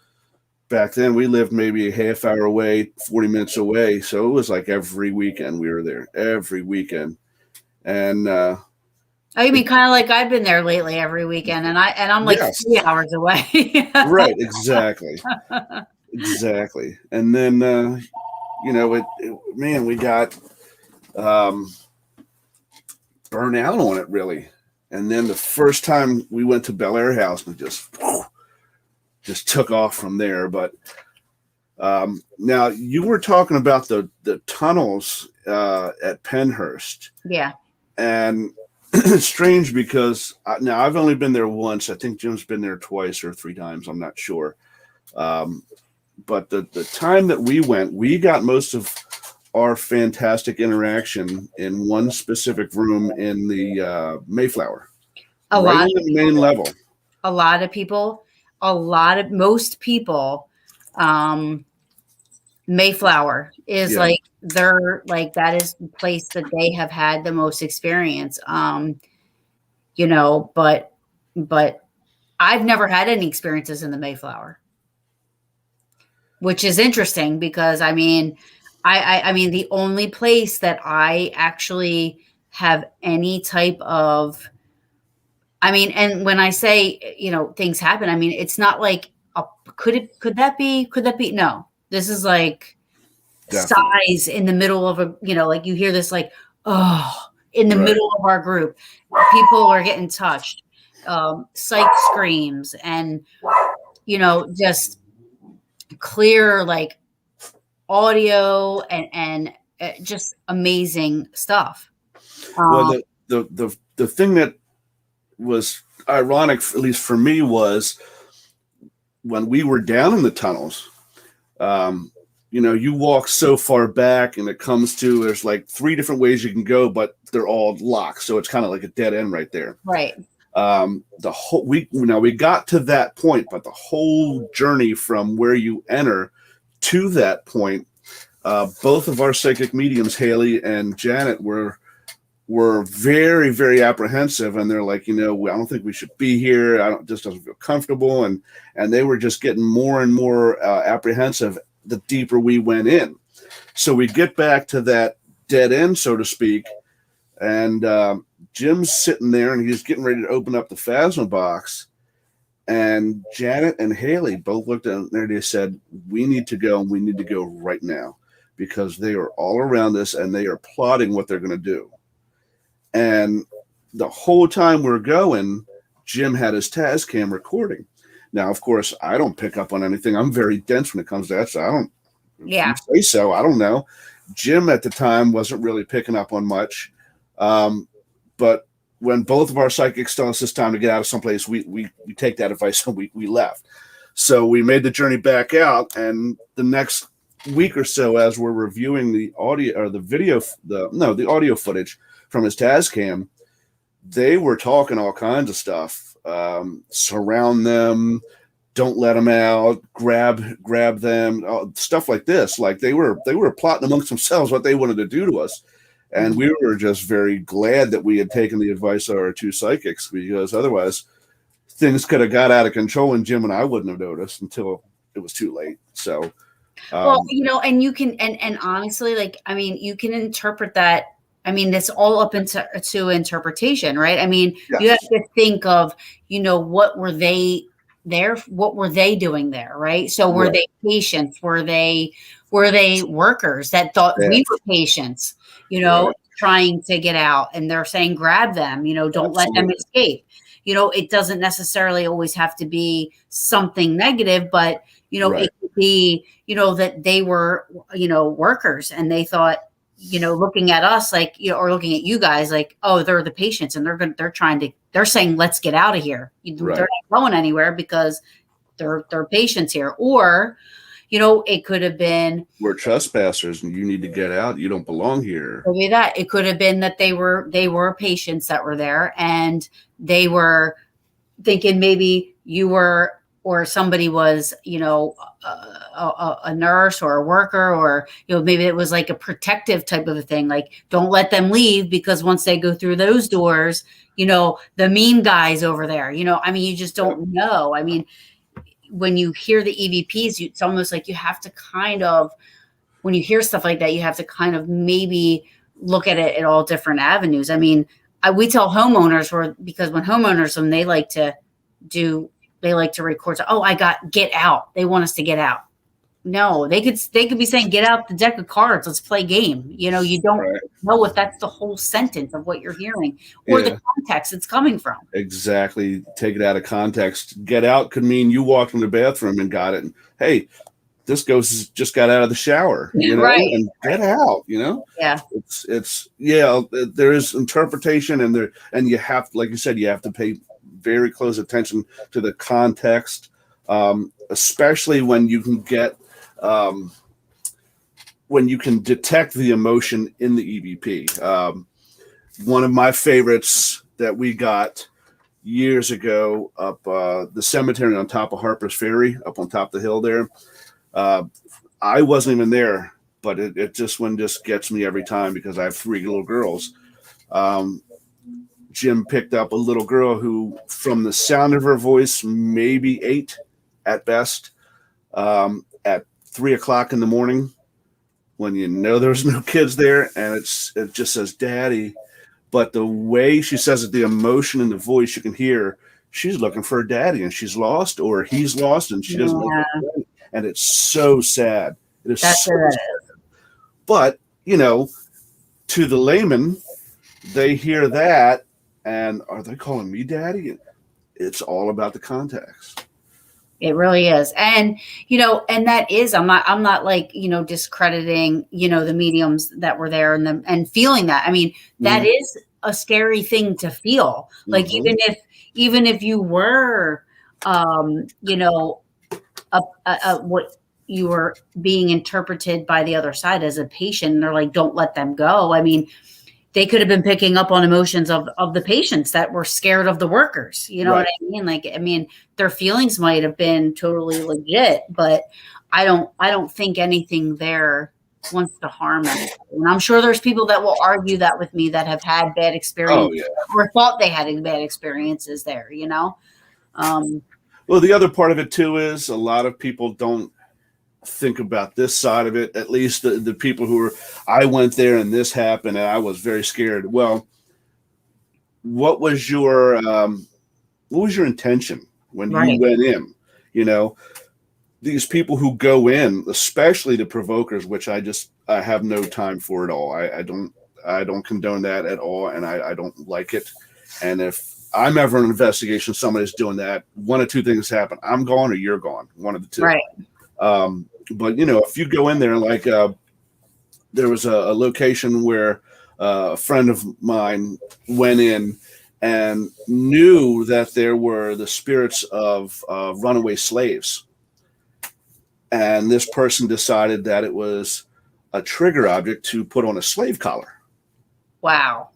back then, maybe a half hour away, 40 minutes away. So it was like every weekend we were there, every weekend. And Oh, you mean kind of like I've been there lately every weekend, and I'm like 3 hours away. Right, exactly. And then we got burnt out on it, really. And then the first time we went to Bel Air House, and just took off from there. But now you were talking about the tunnels at Pennhurst. Yeah. And it's strange because now I've only been there once. I think Jim's been there twice or 3 times. I'm not sure. But the time that we went, we got most of our fantastic interaction in one specific room in the Mayflower. Right on the main level. Most people, Mayflower is like that is the place that they have had the most experience. But I've never had any experiences in the Mayflower, which is interesting because I mean the only place that I actually have any type of, and when I say, things happen, it's not like, could that be? No, this is like Definitely. sighs in the middle of a, like you hear this, like, oh, in the middle of our group, people are getting touched, psych screams and, just clear, like audio and just amazing stuff. Well, the thing that was ironic, at least for me, was when we were down in the tunnels. You walk so far back, and it comes to there's like 3 different ways you can go, but they're all locked, so it's kind of like a dead end right there. Right. We got to that point, but the whole journey from where you enter to that point, both of our psychic mediums, Haley and Janet, were very, very apprehensive, and they're like, I don't think we should be here. Just doesn't feel comfortable, and they were just getting more and more apprehensive the deeper we went in. So we get back to that dead end, so to speak, and Jim's sitting there, and he's getting ready to open up the Phasma box, and Janet and Haley both looked at there, and they said, we need to go, and we need to go right now, because they are all around us, and they are plotting what they're going to do. And the whole time we're going, Jim had his Tascam recording. Now, of course, I don't pick up on anything. I'm very dense when it comes to that, so Yeah. If you say so. I don't know. Jim at the time wasn't really picking up on much. But when both of our psychics tell us it's time to get out of someplace, we take that advice and we left. So we made the journey back out, and the next week or so, as we're reviewing the audio or the audio footage from his Tascam, they were talking all kinds of stuff. Surround them, don't let them out, grab them, stuff like this. Like they were plotting amongst themselves what they wanted to do to us. And we were just very glad that we had taken the advice of our two psychics, because otherwise things could have got out of control, and Jim and I wouldn't have noticed until it was too late. So, well, and you can, and honestly, like, I mean, you can interpret that. I mean, it's all up to interpretation, right? I mean, yes. You have to think of, what were they there? What were they doing there? Right. So were they patients? Were they workers that thought we were patients, trying to get out, and they're saying, grab them, don't let them escape. It doesn't necessarily always have to be something negative, but, it could be, that they were, workers, and they thought, looking at us like, or looking at you guys like, oh, they're the patients, and they're saying, let's get out of here. They're not going anywhere because they're patients here. Or, it could have been, we're trespassers and you need to get out. You don't belong here. Maybe that it could have been that they were patients that were there, and they were thinking maybe you were, or somebody was, a nurse or a worker, or, maybe it was like a protective type of a thing. Like, don't let them leave, because once they go through those doors, the mean guys over there, I mean, you just don't know. I mean, when you hear the EVPs, it's almost like you have to kind of, when you hear stuff like that, you have to kind of maybe look at it at all different avenues. I mean, we tell homeowners, because when homeowners, when they like to record, get out. They want us to get out. No, they could be saying, get out the deck of cards. Let's play a game. You don't know if that's the whole sentence of what you're hearing, or the context it's coming from. Exactly. Take it out of context. Get out could mean you walked in the bathroom and got it. And, hey, this ghost just got out of the shower, and get out, Yeah. There is interpretation, and you have, like you said, you have to pay very close attention to the context, especially when you can detect the emotion in the EVP. One of my favorites that we got years ago up the cemetery on top of Harper's Ferry, up on top of the hill there. I wasn't even there, but it just gets me every time, because I have 3 little girls. Jim picked up a little girl who, from the sound of her voice, maybe 8 at best, at 3:00 in the morning, when there's no kids there, and it just says "Daddy," but the way she says it, the emotion in the voice, you can hear she's looking for her daddy, and she's lost, or he's lost, and she doesn't know her daddy. And it's so sad. It is so sad. But to the layman, they hear that, and are they calling me daddy? It's all about the context. It really is. And, and that is, I'm not like, discrediting, the mediums that were there and feeling that. I mean, that is a scary thing to feel. Like, even if you were, what you were being interpreted by the other side as a patient, and they're like, don't let them go. I mean, they could have been picking up on emotions of the patients that were scared of the workers. You know what I mean? Like, I mean, their feelings might have been totally legit, but I don't think anything there wants to harm anybody. And I'm sure there's people that will argue that with me that have had bad experiences or thought they had bad experiences there, Well, the other part of it too is a lot of people don't think about this side of it. At least the people who were, I went there and this happened and I was very scared. Well, what was your intention when you went in? These people who go in, especially the provokers, which I have no time for at all. I don't condone that at all, and I don't like it. And if I'm ever in an investigation, somebody's doing that, one of two things happen: I'm gone or you're gone. One of the two. Right. But if you go in there, like there was a location where a friend of mine went in and knew that there were the spirits of runaway slaves. And this person decided that it was a trigger object to put on a slave collar. Wow.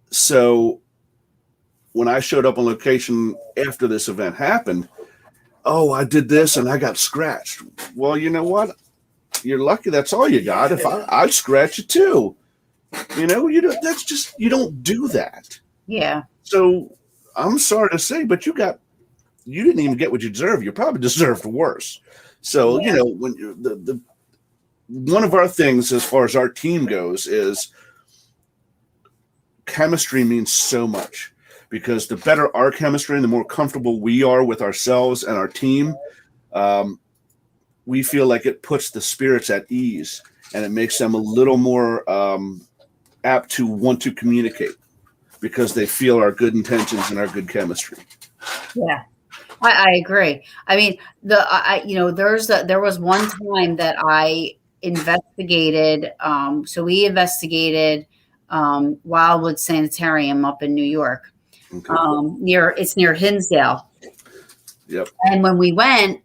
So when I showed up on location after this event happened, oh, I did this and I got scratched. Well, you know what? You're lucky that's all you got. If I'd scratch you too. You don't do that. Yeah. So I'm sorry to say, but you didn't even get what you deserve. You probably deserved worse. So, when the one of our things as far as our team goes is chemistry means so much, because the better our chemistry and the more comfortable we are with ourselves and our team, we feel like it puts the spirits at ease, and it makes them a little more apt to want to communicate because they feel our good intentions and our good chemistry. Yeah, I agree. I mean, there was one time that I investigated. So we investigated Wildwood Sanitarium up in New York, Okay. near Hinsdale. Yep. And when we went,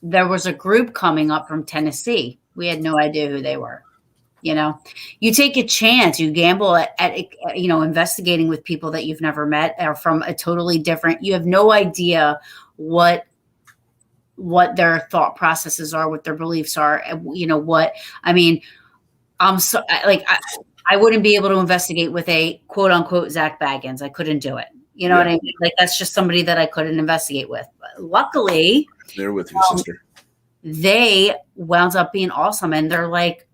there was a group coming up from Tennessee. We had no idea who they were. You take a chance, you gamble at investigating with people that you've never met or from a totally different, you have no idea what their thought processes are, what their beliefs are. I wouldn't be able to investigate with a quote unquote Zach Baggins. I couldn't do it. You know what I mean? Like, that's just somebody that I couldn't investigate with. But luckily, they're with you, sister. They wound up being awesome. And they're like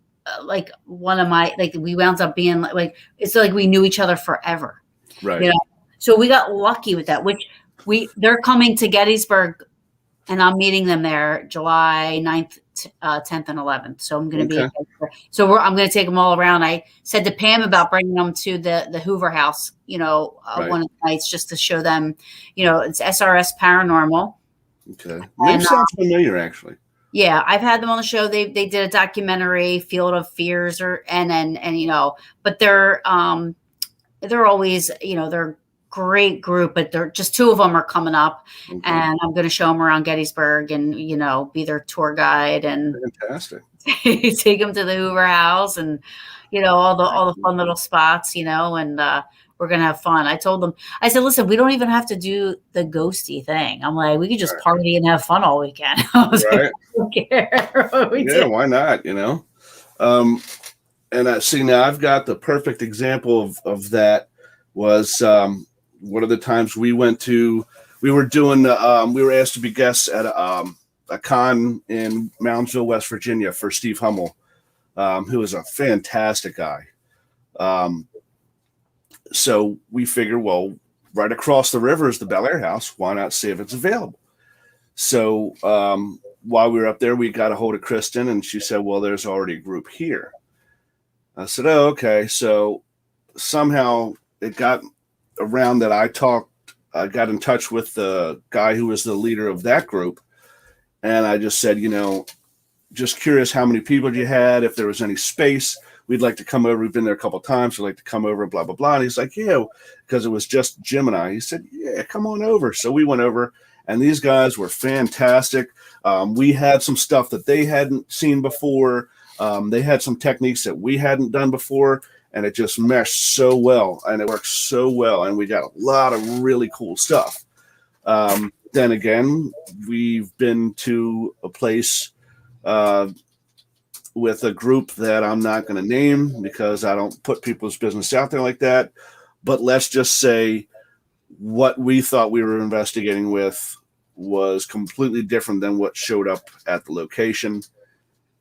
one of my, we wound up being like, it's like we knew each other forever. Right. So we got lucky with that, they're coming to Gettysburg, and I'm meeting them there July 9th, 10th and 11th. So I'm going to be, I'm going to take them all around. I said to Pam about bringing them to the Hoover House, one of the nights, just to show them, it's SRS Paranormal. Okay. Name sounds familiar, actually. Yeah, I've had them on the show. They did a documentary, Field of Fears, but they're always, they're a great group, but they're just two of them are coming up, and I'm going to show them around Gettysburg and, be their tour guide and fantastic. Take them to the Hoover House and, all the fun little spots, and we're going to have fun. I told them, I said, listen, we don't even have to do the ghosty thing. I'm like, we could just party and have fun all weekend. I was like, I don't care. Why not? And now I've got the perfect example of that was one of the times we were asked to be guests at a con in Moundsville, West Virginia for Steve Hummel, who is a fantastic guy. So we figure, well, right across the river is the Bel Air House. Why not see if it's available? So while we were up there, we got a hold of Kristen, and she said, well, there's already a group here. I said, oh, okay. So somehow it got around that I got in touch with the guy who was the leader of that group. And I just said, just curious how many people you had, if there was any space. We'd like to come over. We've been there a couple of times. We'd like to come over, blah, blah, blah. And he's like, yeah, because it was just Jim and I. He said, yeah, come on over. So we went over, and these guys were fantastic. We had some stuff that they hadn't seen before. They had some techniques that we hadn't done before, and it just meshed so well, and it worked so well, and we got a lot of really cool stuff. Then again, we've been to a place with a group that I'm not going to name because I don't put people's business out there like that. But let's just say what we thought we were investigating with was completely different than what showed up at the location.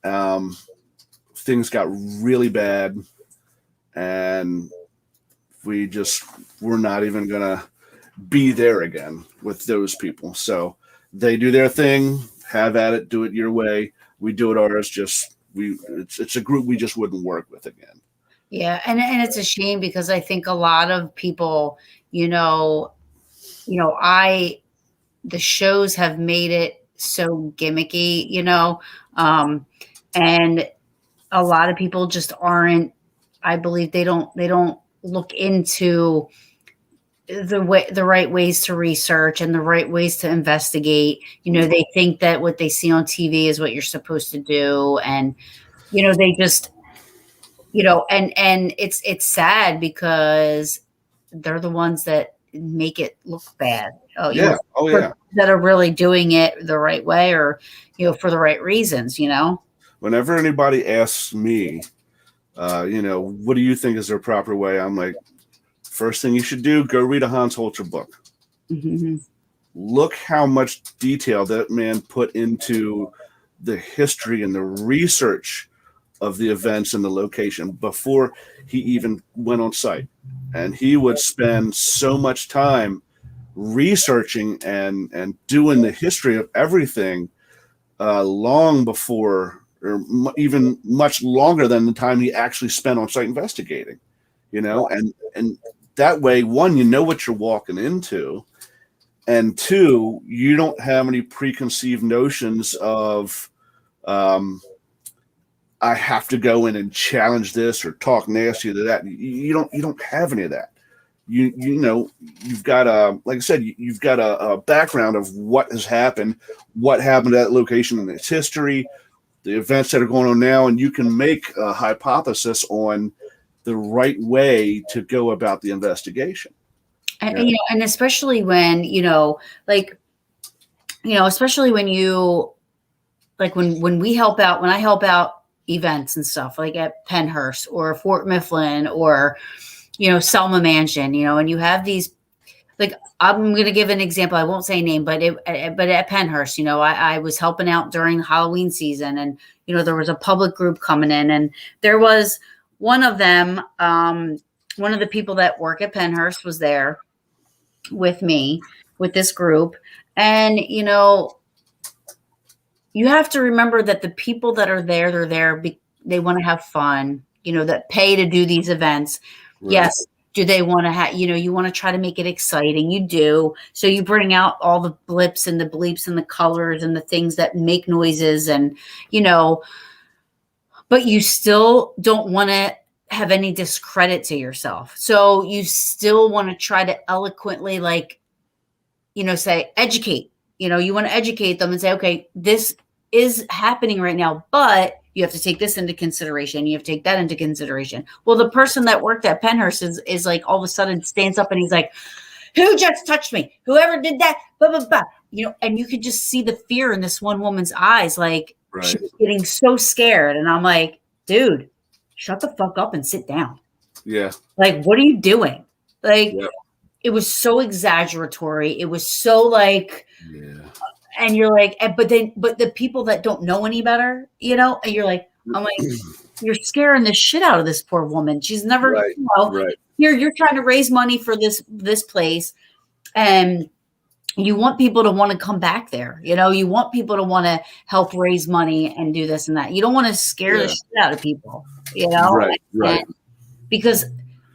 Things got really bad, and we're not even going to be there again with those people. So they do their thing, have at it, do it your way. We do it ours. It's a group we just wouldn't work with again. Yeah. And it's a shame because I think a lot of people, I the shows have made it so gimmicky, you know, and a lot of people just aren't. I believe they don't look into the right ways to research and the right ways to investigate. You know, they think that what they see on TV is what you're supposed to do, and you know, they just, you know, and it's sad because they're the ones that make it look bad. You know, Oh yeah. that are really doing it the right way, or you know, for the right reasons. You know, Whenever anybody asks me, you know, what do you think is their proper way? I'm like, first thing you should do, go read a Hans Holzer book. mm-hmm. Look how much detail that man put into the history and the research of the events and the location before he even went on site. And he would spend so much time researching and doing the history of everything long before, or even much longer than the time he actually spent on site investigating, you know, and that way, one, you know what you're walking into, and two, you don't have any preconceived notions of, I have to go in and challenge this or talk nasty to that. You don't have any of that. You know, you've got like I said, you've got a background of what has happened, what happened at that location in its history, the events that are going on now, and you can make a hypothesis on the right way to go about the investigation. And, you know, and especially when, you know, like, you know, especially when you, like when we help out, when I help out events and stuff like at Pennhurst or Fort Mifflin or, you know, Selma Mansion, you know, and you have these, like, I'm going to give an example. I won't say name, but at Pennhurst, you know, I was helping out during Halloween season, and, you know, there was a public group coming in, and there was one of them, one of the people that work at Pennhurst was there with me, with this group. And, you know, you have to remember that the people that are there, they're there, they want to have fun, you know, that pay to do these events. Right. Yes. Do they want to have, you know, you want to try to make it exciting. You do. So you bring out all the blips and the bleeps and the colors and the things that make noises, and, you know, but you still don't want to have any discredit to yourself. So you still want to try to eloquently, like, you know, say, educate, you know, you want to educate them and say, okay, this is happening right now, but you have to take this into consideration. You have to take that into consideration. Well, the person that worked at Pennhurst is like, all of a sudden stands up and he's like, who just touched me? Whoever did that? Blah, blah, blah. You know, and you could just see the fear in this one woman's eyes. Like, right. She was getting so scared. And I'm like, dude, shut the fuck up and sit down. Yeah. Like, what are you doing? Like, yeah. It was so exaggeratory. It was so like, yeah. And you're like, but the people that don't know any better, you know, and you're like, I'm like, you're scaring the shit out of this poor woman. She's never, right. You know, right. You're trying to raise money for this place, and you want people to want to come back there. You know, you want people to want to help raise money and do this and that. You don't want to scare the shit out of people, you know, right. Right. And because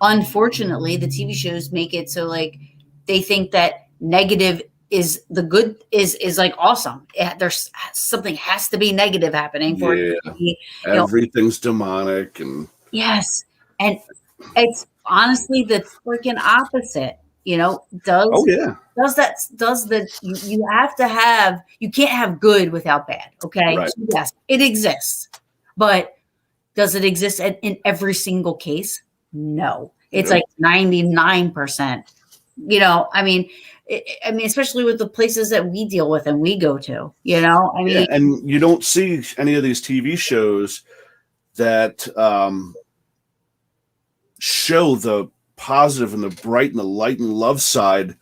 unfortunately, the TV shows make it so like they think that negative is the good is like awesome. There's something has to be negative happening for it to be, everything's demonic, and yes, and it's honestly the freaking opposite. You know, does you have to have, you can't have good without bad. Okay, right. So yes, it exists, but does it exist in every single case? No, it's like 99%. You know, I mean, especially with the places that we deal with and we go to, you know, I mean, and you don't see any of these TV shows that show the positive and the bright and the light and love side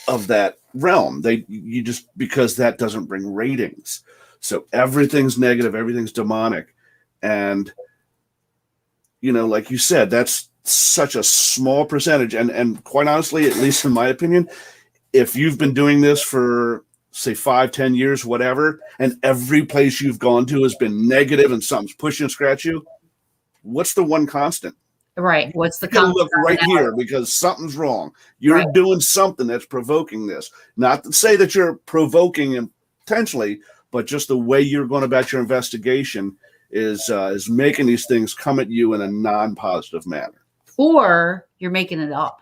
of that realm. You just, because that doesn't bring ratings. So everything's negative, everything's demonic. And, you know, like you said, that's such a small percentage. And quite honestly, at least in my opinion, if you've been doing this for, say, 5-10 years, whatever, and every place you've gone to has been negative and something's push and scratch you, what's the one constant? Right. What's the You gotta common look right commonality? here because something's wrong. You're Right. doing something that's provoking this. Not to say that you're provoking intentionally, but just the way you're going about your investigation is making these things come at you in a non-positive manner. Or you're making it up.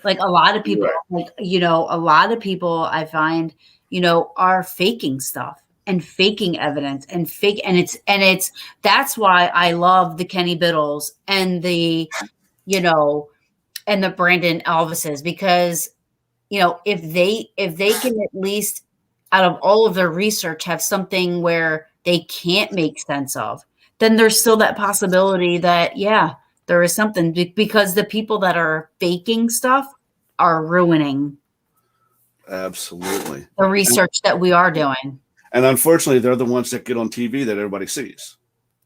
Like a lot of people, Right. like, a lot of people I find, are faking stuff and faking evidence and that's why I love the Kenny Biddles and the, and the Brandon Alvises, because, if they can at least out of all of their research have something where they can't make sense of, then there's still that possibility that, yeah, there is something, because the people that are faking stuff are ruining Absolutely. the research that we are doing. And unfortunately, they're the ones that get on TV that everybody sees.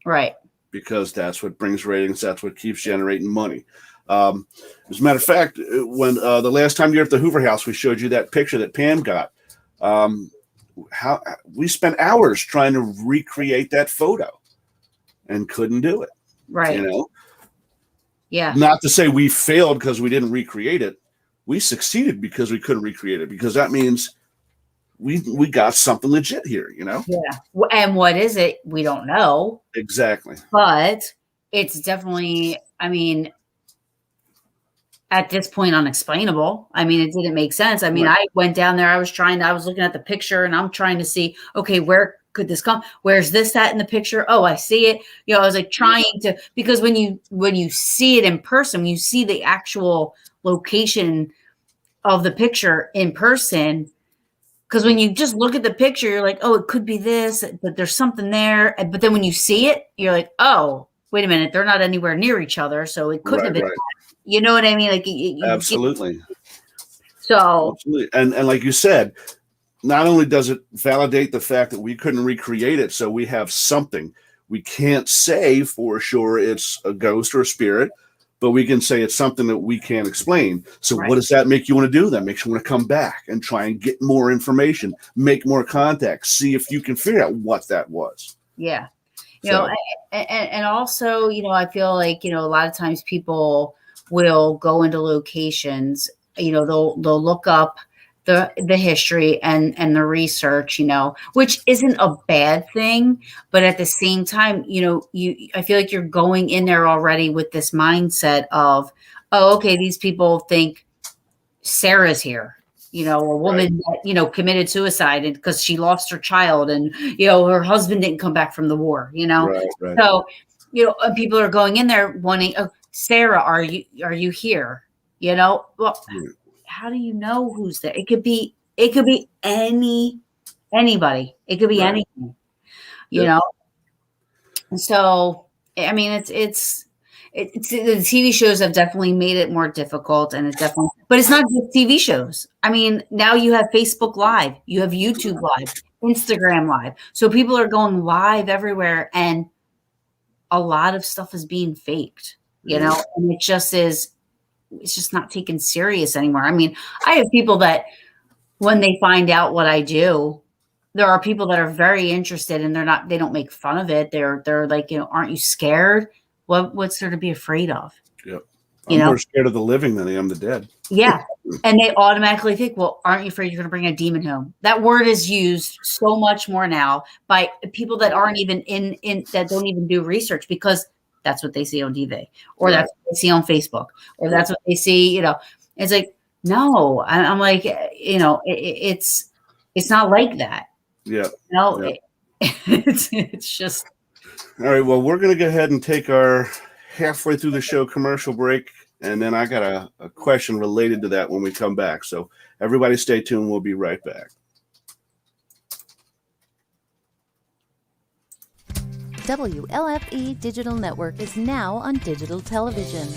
Right. Because that's what brings ratings. That's what keeps generating money. As a matter of fact, when the last time you were at the Hoover House, we showed you that picture that Pam got. How we spent hours trying to recreate that photo and couldn't do it. Right. Yeah. Not to say we failed because we didn't recreate it. We succeeded because we couldn't recreate it, because that means we got something legit here, Yeah. And what is it? We don't know. Exactly. But it's definitely, at this point, unexplainable. It didn't make sense. Right. I went down there, I was looking at the picture and I'm trying to see, okay, where could this come? Where's this at in the picture? Oh, I see it. I was like trying to, because when you see it in person, when you see the actual location of the picture in person, because when you just look at the picture, you're like, oh, it could be this, but there's something there. But then when you see it, you're like, oh, wait a minute, they're not anywhere near each other, so it couldn't have been. Right. You know what I mean? Like, Absolutely. So, absolutely. And like you said, not only does it validate the fact that we couldn't recreate it, so we have something. We can't say for sure it's a ghost or a spirit, but we can say it's something that we can't explain. So Right. What does that make you want to do? That makes you want to come back and try and get more information, make more contacts, see if you can figure out what that was. yeah. So- And also, I feel like, a lot of times people will go into locations, they'll look up the history and the research, which isn't a bad thing, but at the same time, I feel like you're going in there already with this mindset of, oh, okay, these people think Sarah's here, a woman that, committed suicide and because she lost her child and, her husband didn't come back from the war, Right. So, and people are going in there wanting, oh, Sarah, are you here? Well, how do you know who's there? It could be anybody. It could be Right. anything, And so, it's the TV shows have definitely made it more difficult, and but it's not just TV shows. Now you have Facebook Live, you have YouTube Live, Instagram Live. So people are going live everywhere, and a lot of stuff is being faked, and it's just not taken serious anymore. I have people that when they find out what I do, there are people that are very interested and they don't make fun of it. They're like, aren't you scared? What's there to be afraid of? Yep. I'm more scared of the living than I am the dead. Yeah. And they automatically think, well, aren't you afraid you're going to bring a demon home? That word is used so much more now by people that aren't even in that don't even do research, because that's what they see on TV, or that's what they see on Facebook, or that's what they see, it's like, no, I'm like, it's not like that. Yeah. It's just. All right. Well, we're going to go ahead and take our halfway through the show commercial break. And then I got a question related to that when we come back. So everybody stay tuned. We'll be right back. WLFE Digital Network is now on digital television.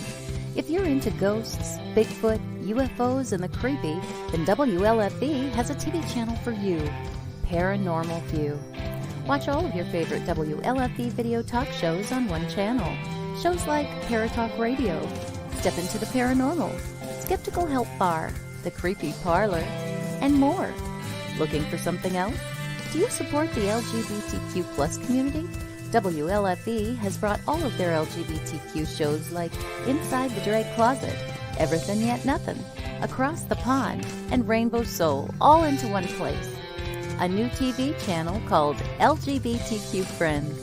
If you're into ghosts, Bigfoot, UFOs, and the creepy, then WLFE has a TV channel for you, Paranormal View. Watch all of your favorite WLFE video talk shows on one channel. Shows like Paratalk Radio, Step Into the Paranormal, Skeptical Help Bar, The Creepy Parlor, and more. Looking for something else? Do you support the LGBTQ+ community? WLFE has brought all of their LGBTQ shows like Inside the Drag Closet, Everything Yet Nothing, Across the Pond, and Rainbow Soul all into one place. A new TV channel called LGBTQ Friends.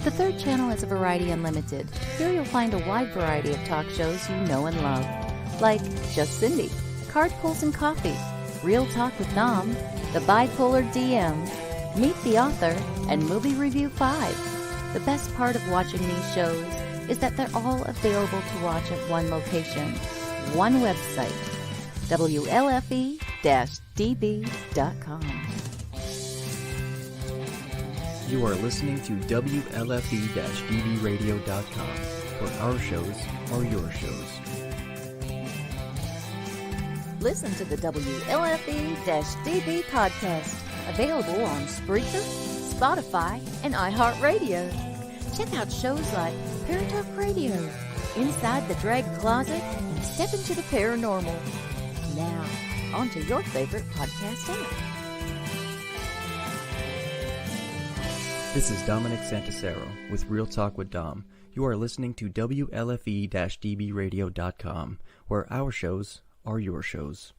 The third channel is a Variety Unlimited. Here you'll find a wide variety of talk shows you know and love, like Just Cindy, Card Pulls and Coffee, Real Talk with Dom, The Bipolar DM, Meet the Author, and Movie Review 5. The best part of watching these shows is that they're all available to watch at one location, one website, WLFE-DB.com. You are listening to WLFE-DBradio.com, where our shows are your shows. Listen to the WLFE-DB podcast, available on Spreaker, Spotify, and iHeartRadio. Check out shows like Paratalk Radio, Inside the Drag Closet, and Step into the Paranormal. Now, on to your favorite podcast app. This is Dominic Santasero with Real Talk with Dom. You are listening to WLFE-DBradio.com, where our shows are your shows.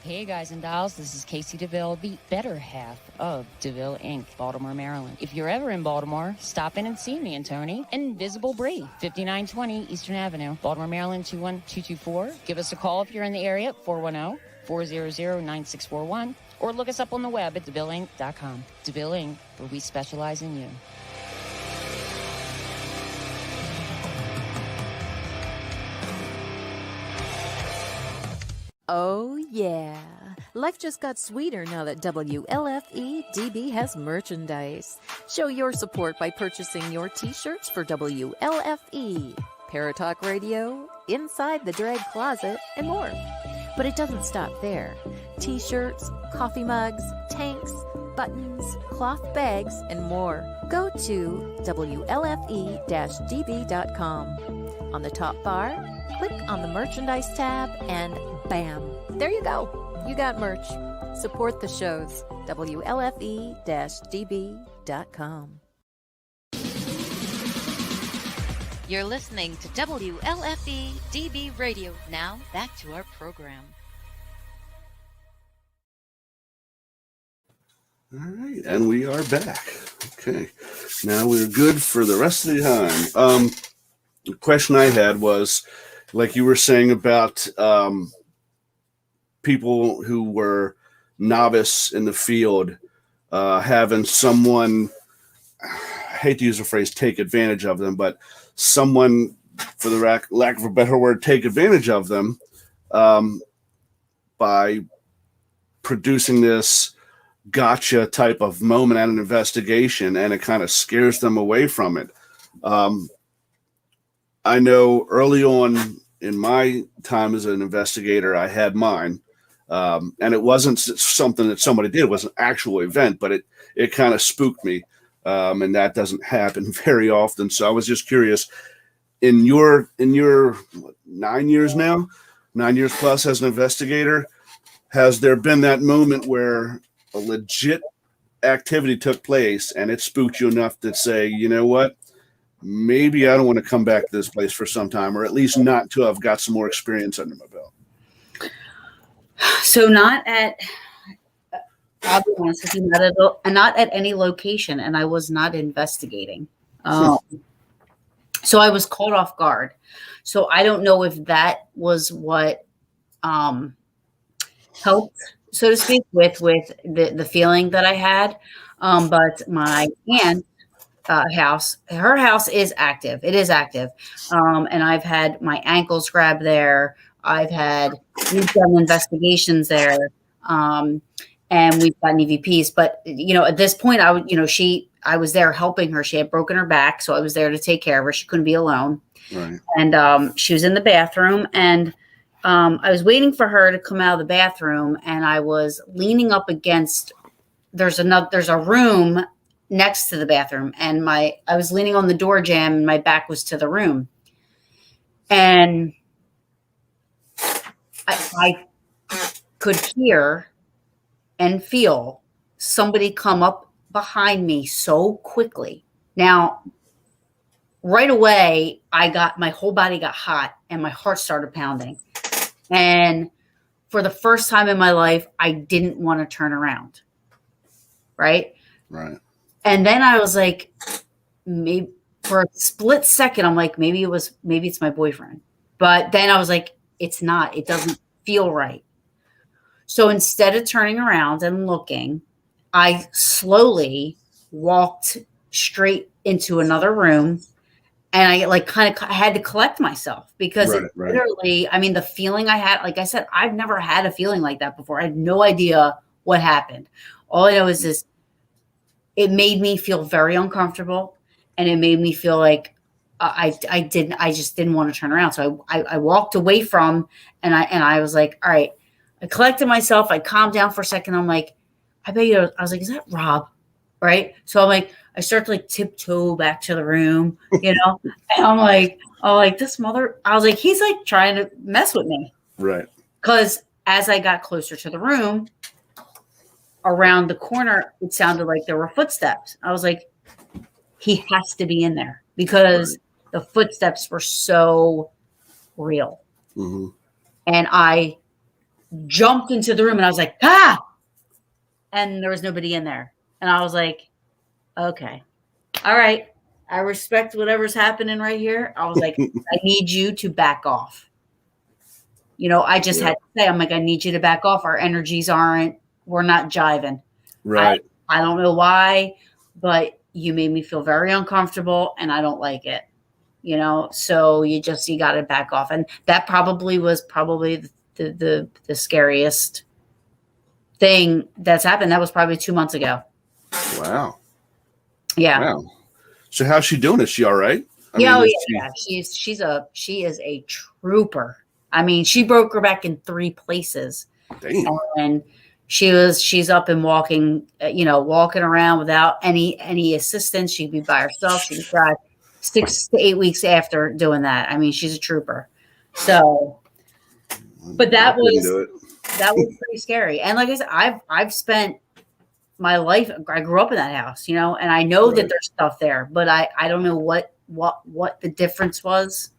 Hey guys and dolls, this is Casey DeVille, the better half of DeVille Inc., Baltimore, Maryland. If you're ever in Baltimore, stop in and see me and Tony. Invisible Bree, 5920 Eastern Avenue, Baltimore, Maryland, 21224. Give us a call if you're in the area, 410-400-9641, or look us up on the web at DeVilleInc.com. DeVille Inc., where we specialize in you. Oh, yeah. Life just got sweeter now that WLFE-DB has merchandise. Show your support by purchasing your t-shirts for WLFE, Paratalk Radio, Inside the Drag Closet, and more. But it doesn't stop there. T-shirts, coffee mugs, tanks, buttons, cloth bags, and more. Go to WLFE-DB.com. On the top bar, click on the merchandise tab and bam, there you go. You got merch. Support the shows. WLFE-DB.com. You're listening to WLFE DB Radio. Now, back to our program. All right, and we are back. Okay, now we're good for the rest of the time. The question I had was, like you were saying about people who were novice in the field, having someone, I hate to use the phrase take advantage of them, but someone, for the lack of a better word, take advantage of them by producing this gotcha type of moment at an investigation, and it kind of scares them away from it. I know early on in my time as an investigator, I had mine. And it wasn't something that somebody did. It was an actual event, but it kind of spooked me. And that doesn't happen very often. So I was just curious, in your 9 years now, 9 years plus as an investigator, has there been that moment where a legit activity took place and it spooked you enough to say, you know what, maybe I don't want to come back to this place for some time, or at least not until I've got some more experience under my belt? So I'll be honest with you, not at any location, and I was not investigating. So I was caught off guard. So I don't know if that was what helped, so to speak, with the feeling that I had. But my aunt's house, her house is active. It is active. And I've had my ankles grabbed there. We've done investigations there. And we've gotten EVPs, but at this point I was there helping her. She had broken her back. So I was there to take care of her. She couldn't be alone. Right. And, she was in the bathroom, and, I was waiting for her to come out of the bathroom, and I was leaning up against, there's a room next to the bathroom, and I was leaning on the door jamb, and my back was to the room. And I could hear and feel somebody come up behind me so quickly. Now, right away, my whole body got hot and my heart started pounding. And for the first time in my life, I didn't want to turn around. Right. Right. And then I was like, maybe for a split second, I'm like, maybe it's my boyfriend. But then I was like, it's not. It doesn't feel right. So instead of turning around and looking, I slowly walked straight into another room, and I like kind of had to collect myself because it literally, I mean, the feeling I had, like I said, I've never had a feeling like that before. I had no idea what happened. All I know is this, it made me feel very uncomfortable, and it made me feel like I just didn't want to turn around. So I walked away from, and I was like, all right, I collected myself. I calmed down for a second. I'm like, I was like, is that Rob? Right. So I'm like, I start to like tiptoe back to the room, and I'm like, this mother, I was like, he's like trying to mess with me. Right. Because as I got closer to the room, around the corner, it sounded like there were footsteps. I was like, he has to be in there because the footsteps were so real. Mm-hmm. And I jumped into the room and I was like, ah! And there was nobody in there. And I was like, okay, all right. I respect whatever's happening right here. I was like, I need you to back off. I just had to say, I'm like, I need you to back off. Our energies we're not jiving. Right. I don't know why, but you made me feel very uncomfortable and I don't like it. So you got to back off. And that was the scariest thing that's happened. That was probably 2 months ago. Wow. Yeah. Wow. So how's she doing? Is she all right? Yeah. She is a trooper. I mean, she broke her back in 3 places. Damn. And she's up and walking, walking around without any assistance. She'd be by herself. She'd drive 6 to 8 weeks after doing that. I mean, she's a trooper. So, but that was pretty scary. And like I said, I've spent my life, I grew up in that house, and I know that there's stuff there, but I don't know what the difference was.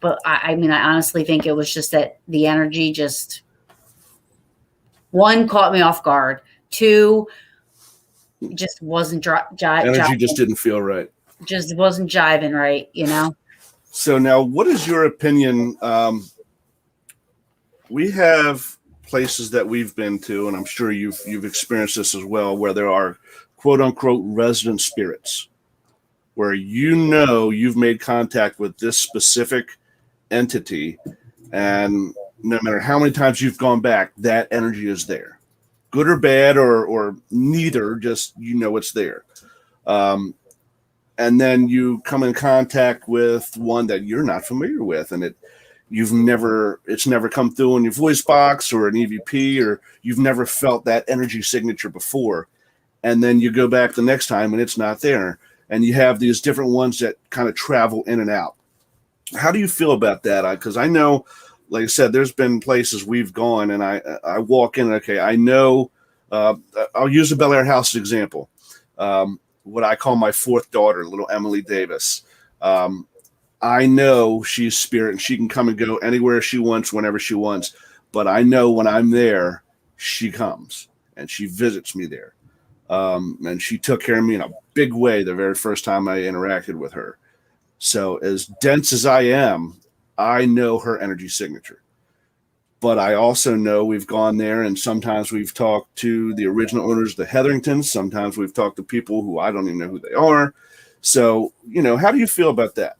But I mean, I honestly think it was just that the energy just, 1, caught me off guard. 2, just wasn't energy just didn't feel right. Just wasn't jiving right, So now, what is your opinion? We have places that we've been to, and I'm sure you've experienced this as well, where there are quote unquote resident spirits, where you've made contact with this specific entity, and no matter how many times you've gone back, that energy is there, good or bad, or neither, just it's there. And then you come in contact with one that you're not familiar with, and it's never come through in your voice box or an EVP, or you've never felt that energy signature before. And then you go back the next time and it's not there. And you have these different ones that kind of travel in and out. How do you feel about that? Because I know, like I said, there's been places we've gone and I walk in, okay, I know, I'll use the Bel Air house example. What I call my 4th daughter, little Emily Davis. I know she's spirit and she can come and go anywhere she wants, whenever she wants. But I know when I'm there, she comes and she visits me there. And she took care of me in a big way the very first time I interacted with her. So as dense as I am, I know her energy signature. But I also know we've gone there and sometimes we've talked to the original owners, the Hetheringtons. Sometimes we've talked to people who I don't even know who they are. So, how do you feel about that?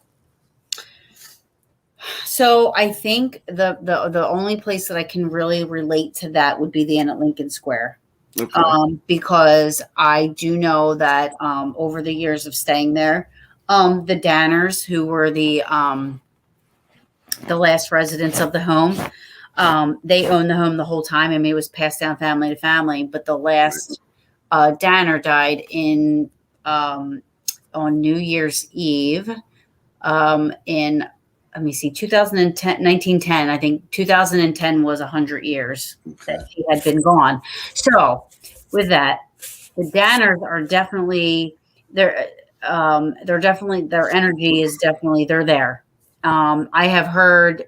So I think the only place that I can really relate to that would be the Inn at Lincoln Square. Okay. Because I do know that over the years of staying there, the Danners, who were the last residents of the home, they owned the home the whole time. I mean, it was passed down family to family. But the last Danner died on New Year's Eve in let me see, 2010, 1910. I think 2010 was 100 years that she had been gone. So with that, the Danners are definitely they're definitely, their energy is definitely, they're there. I have heard,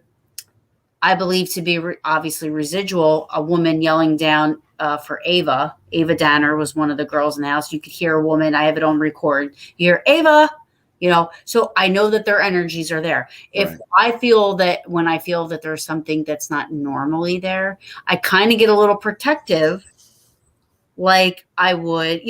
I believe to be obviously residual, a woman yelling down for Ava. Ava Danner was one of the girls in the house. You could hear a woman. I have it on record. You hear Ava, so I know that their energies are there. If Right. I feel that, when I feel that there's something that's not normally there, I kind of get a little protective, like I would,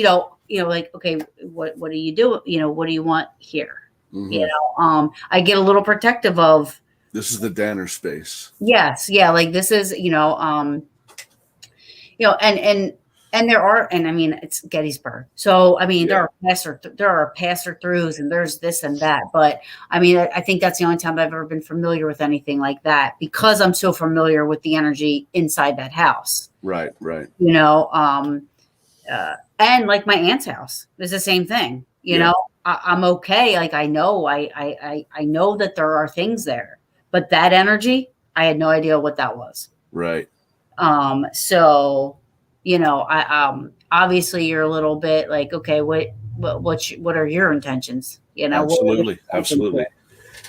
like, okay, what do you do? What do you want here? Mhm. I get a little protective of, This is the Danner space. yes, yeah, like this is, and there are, and I mean, it's Gettysburg. So, I mean, Yeah. there are passer throughs and there's this and that. But I mean, I think that's the only time I've ever been familiar with anything like that, because I'm so familiar with the energy inside that house, Right, right. And like my aunt's house is the same thing. Yeah. I'm okay. Like I know, I know that there are things there, but that energy, I had no idea what that was. Right. So, obviously you're a little bit like, okay, what are your intentions? Absolutely. Absolutely.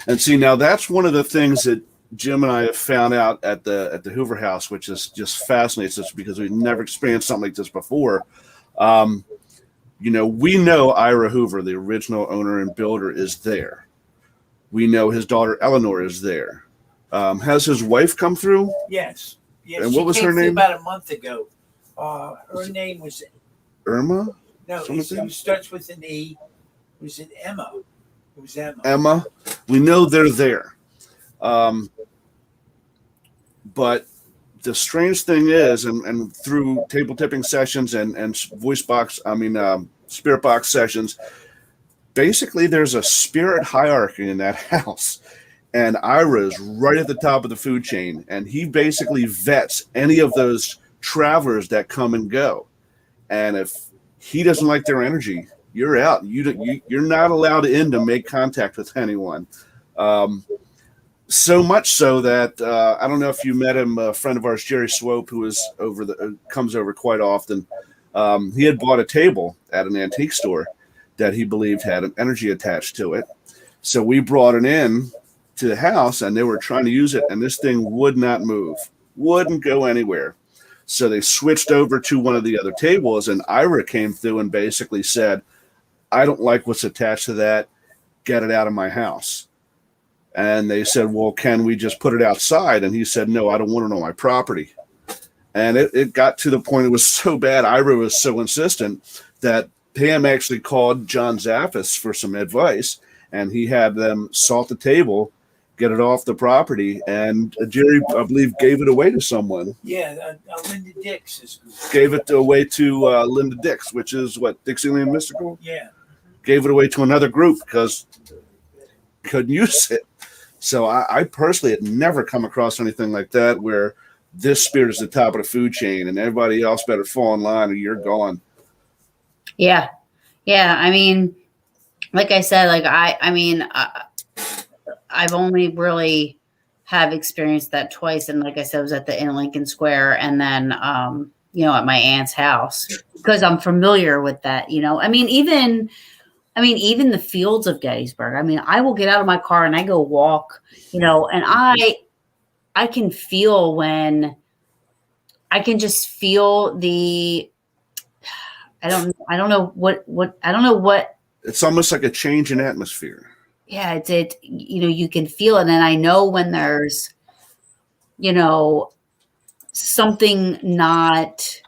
And see, now that's one of the things that Jim and I have found out at the Hoover House, which is just fascinates us because we've never experienced something like this before. We know Ira Hoover, the original owner and builder, is there. We know his daughter Eleanor is there. Has his wife come through? Yes. Yes. And what was she her came through name? about a month ago. Her name was Irma? no. It starts with an E. Was it Emma? It was Emma. Emma. We know they're there. But the strange thing is, and through table tipping sessions and spirit box sessions, basically there's a spirit hierarchy in that house. And Ira's right at the top of the food chain. And he basically vets any of those travelers that come and go. And if he doesn't like their energy, you're out. You're not allowed in to make contact with anyone. So much so that I don't know if you met him, a friend of ours, Jerry Swope, who is comes over quite often. He had bought a table at an antique store that he believed had an energy attached to it. So we brought it in to the house, and they were trying to use it, and this thing would not move, wouldn't go anywhere. So they switched over to one of the other tables, and Ira came through and basically said, "I don't like what's attached to that. Get it out of my house." And they said, "Well, can we just put it outside?" And he said, "No, I don't want it on my property." And it got to the point, it was so bad, Ira was so insistent that Pam actually called John Zaffis for some advice, and he had them salt the table, get it off the property, and Jerry, I believe, gave it away to someone. Yeah, Linda Dix gave it away to Linda Dix, which is what, Dixieland Mystical? Yeah. Gave it away to another group because couldn't use it. So I personally had never come across anything like that where this spirit is the top of the food chain and everybody else better fall in line or you're gone. Yeah. Yeah. I mean, like I said, like I've only really have experienced that twice. And like I said, I was at the in Lincoln Square and then, at my aunt's house because I'm familiar with that, even the fields of Gettysburg. I mean, I will get out of my car and I go walk, and I can feel when I can just feel I don't know what. It's almost like a change in atmosphere. Yeah, you can feel it. And I know when there's, something not,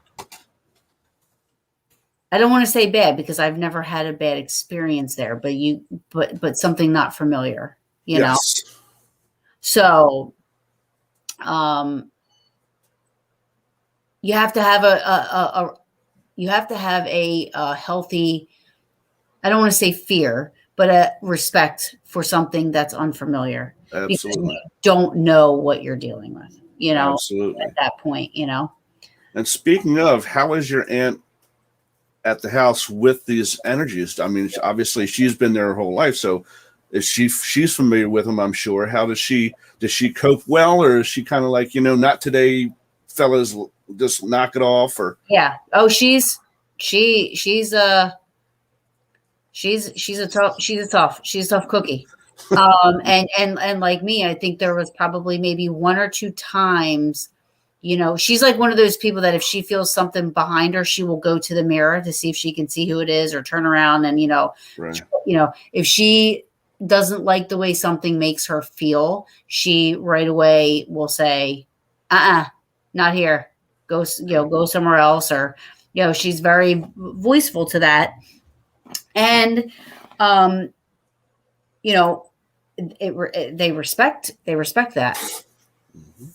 I don't want to say bad because I've never had a bad experience there, but something not familiar, you know? So, you have to have a healthy, I don't want to say fear, but a respect for something that's unfamiliar. Absolutely. Because you don't know what you're dealing with, Absolutely. At that point, And speaking of, how is your aunt at the house with these energies? I mean, obviously she's been there her whole life. So She's familiar with them, I'm sure. Does she cope well, or is she kind of like, not today, fellas, just knock it off? Or Yeah. Oh, she's a tough cookie. And like me, I think there was probably maybe one or two times, she's like one of those people that if she feels something behind her, she will go to the mirror to see if she can see who it is, or turn around and, right. If she doesn't like the way something makes her feel, she right away will say, not here, go somewhere else. Or, she's very voiceful to that. And, they respect that. Mm-hmm.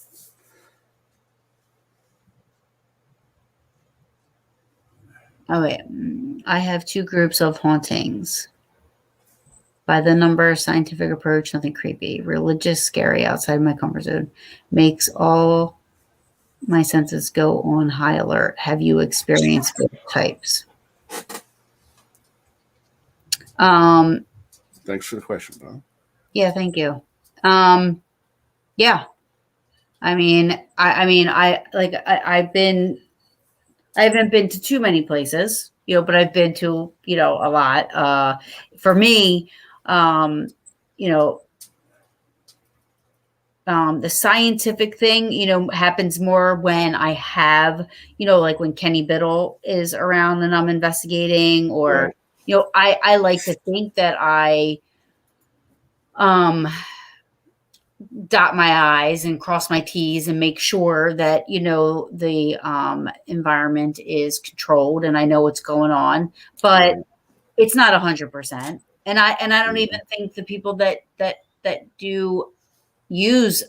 Oh, wait. I have 2 groups of hauntings. By the number, scientific approach, nothing creepy. Religious, scary, outside my comfort zone. Makes all my senses go on high alert. Have you experienced both types? Thanks for the question, Bob. Yeah, thank you. Yeah. I haven't been to too many places, but I've been to, a lot. For me, the scientific thing, happens more when I have, like when Kenny Biddle is around and I'm investigating, or, right. I like to think that I, dot my I's and cross my T's and make sure that, the environment is controlled and I know what's going on, but right. It's not 100%. And I don't even think the people that do use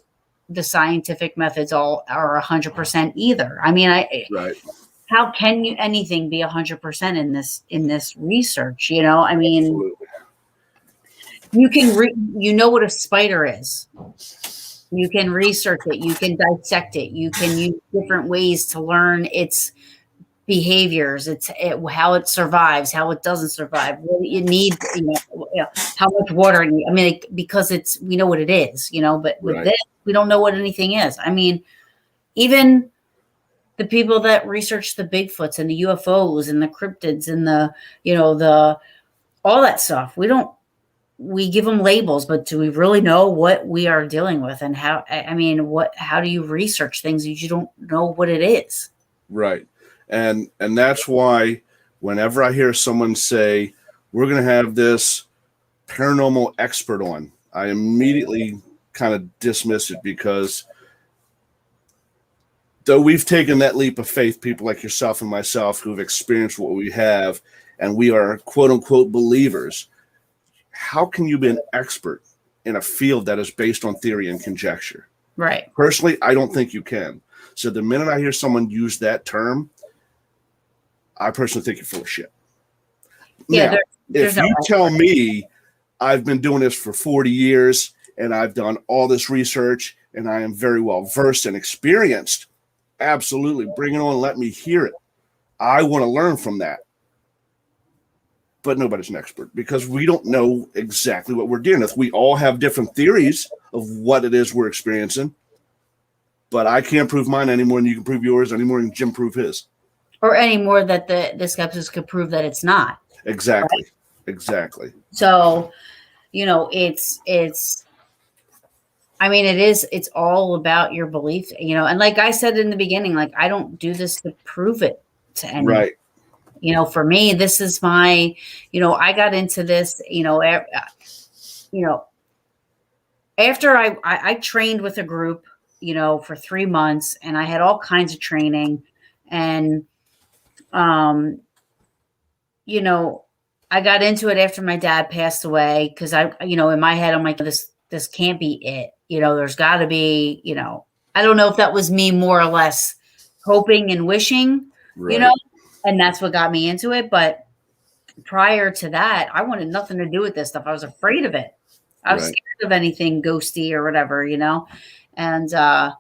the scientific methods all are 100% either. I mean, right. How can anything be 100% in this research? I mean, absolutely. You can what a spider is. You can research it. You can dissect it. You can use different ways to learn its behaviors. How it survives, how it doesn't survive. What it needs, how much water it needs. I mean, because we know what it is, but with right. This, we don't know what anything is. I mean, even the people that research the Bigfoots and the UFOs and the cryptids and the all that stuff, we give them labels, but do we really know what we are dealing with? And how do you research things if you don't know what it is? Right. And that's why whenever I hear someone say, we're going to have this paranormal expert on, I immediately kind of dismiss it, because though we've taken that leap of faith, people like yourself and myself who've experienced what we have, and we are quote unquote believers, how can you be an expert in a field that is based on theory and conjecture? Right. Personally, I don't think you can. So the minute I hear someone use that term, I personally think you're full of shit. Yeah. Now, if you tell me I've been doing this for 40 years and I've done all this research and I am very well versed and experienced, absolutely, bring it on and let me hear it. I want to learn from that. But nobody's an expert, because we don't know exactly what we're dealing with. We all have different theories of what it is we're experiencing, but I can't prove mine any more than you can prove yours, any more than Jim prove his. Or any more that the skeptics could prove that it's not. Exactly. Right? Exactly. So, it's all about your belief, and like I said in the beginning, like, I don't do this to prove it to anyone. Right. For me, this is my, I got into this, after I trained with a group, for 3 months, and I had all kinds of training, and, I got into it after my dad passed away, because in my head, I'm like, this can't be it. There's got to be, I don't know if that was me more or less hoping and wishing, right. And that's what got me into it. But prior to that, I wanted nothing to do with this stuff. I was afraid of it. I was scared of anything ghosty or whatever, and I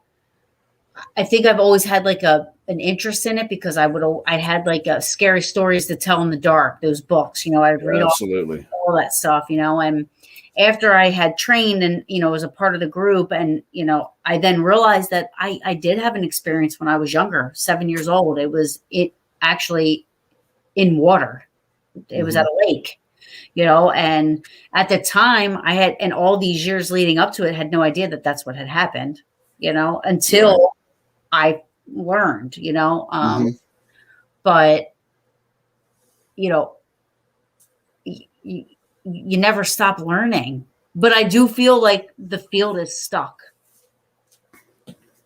think I've always had like an interest in it, because I had like scary stories to tell in the dark, those books, I'd read absolutely all that stuff, and after I had trained and, was a part of the group, and, I then realized that I did have an experience when I was younger, 7 years old. It actually in water. It was at a lake, and at the time and all these years leading up to it, had no idea that that's what had happened, until I learned, but, you never stop learning. But I do feel like the field is stuck.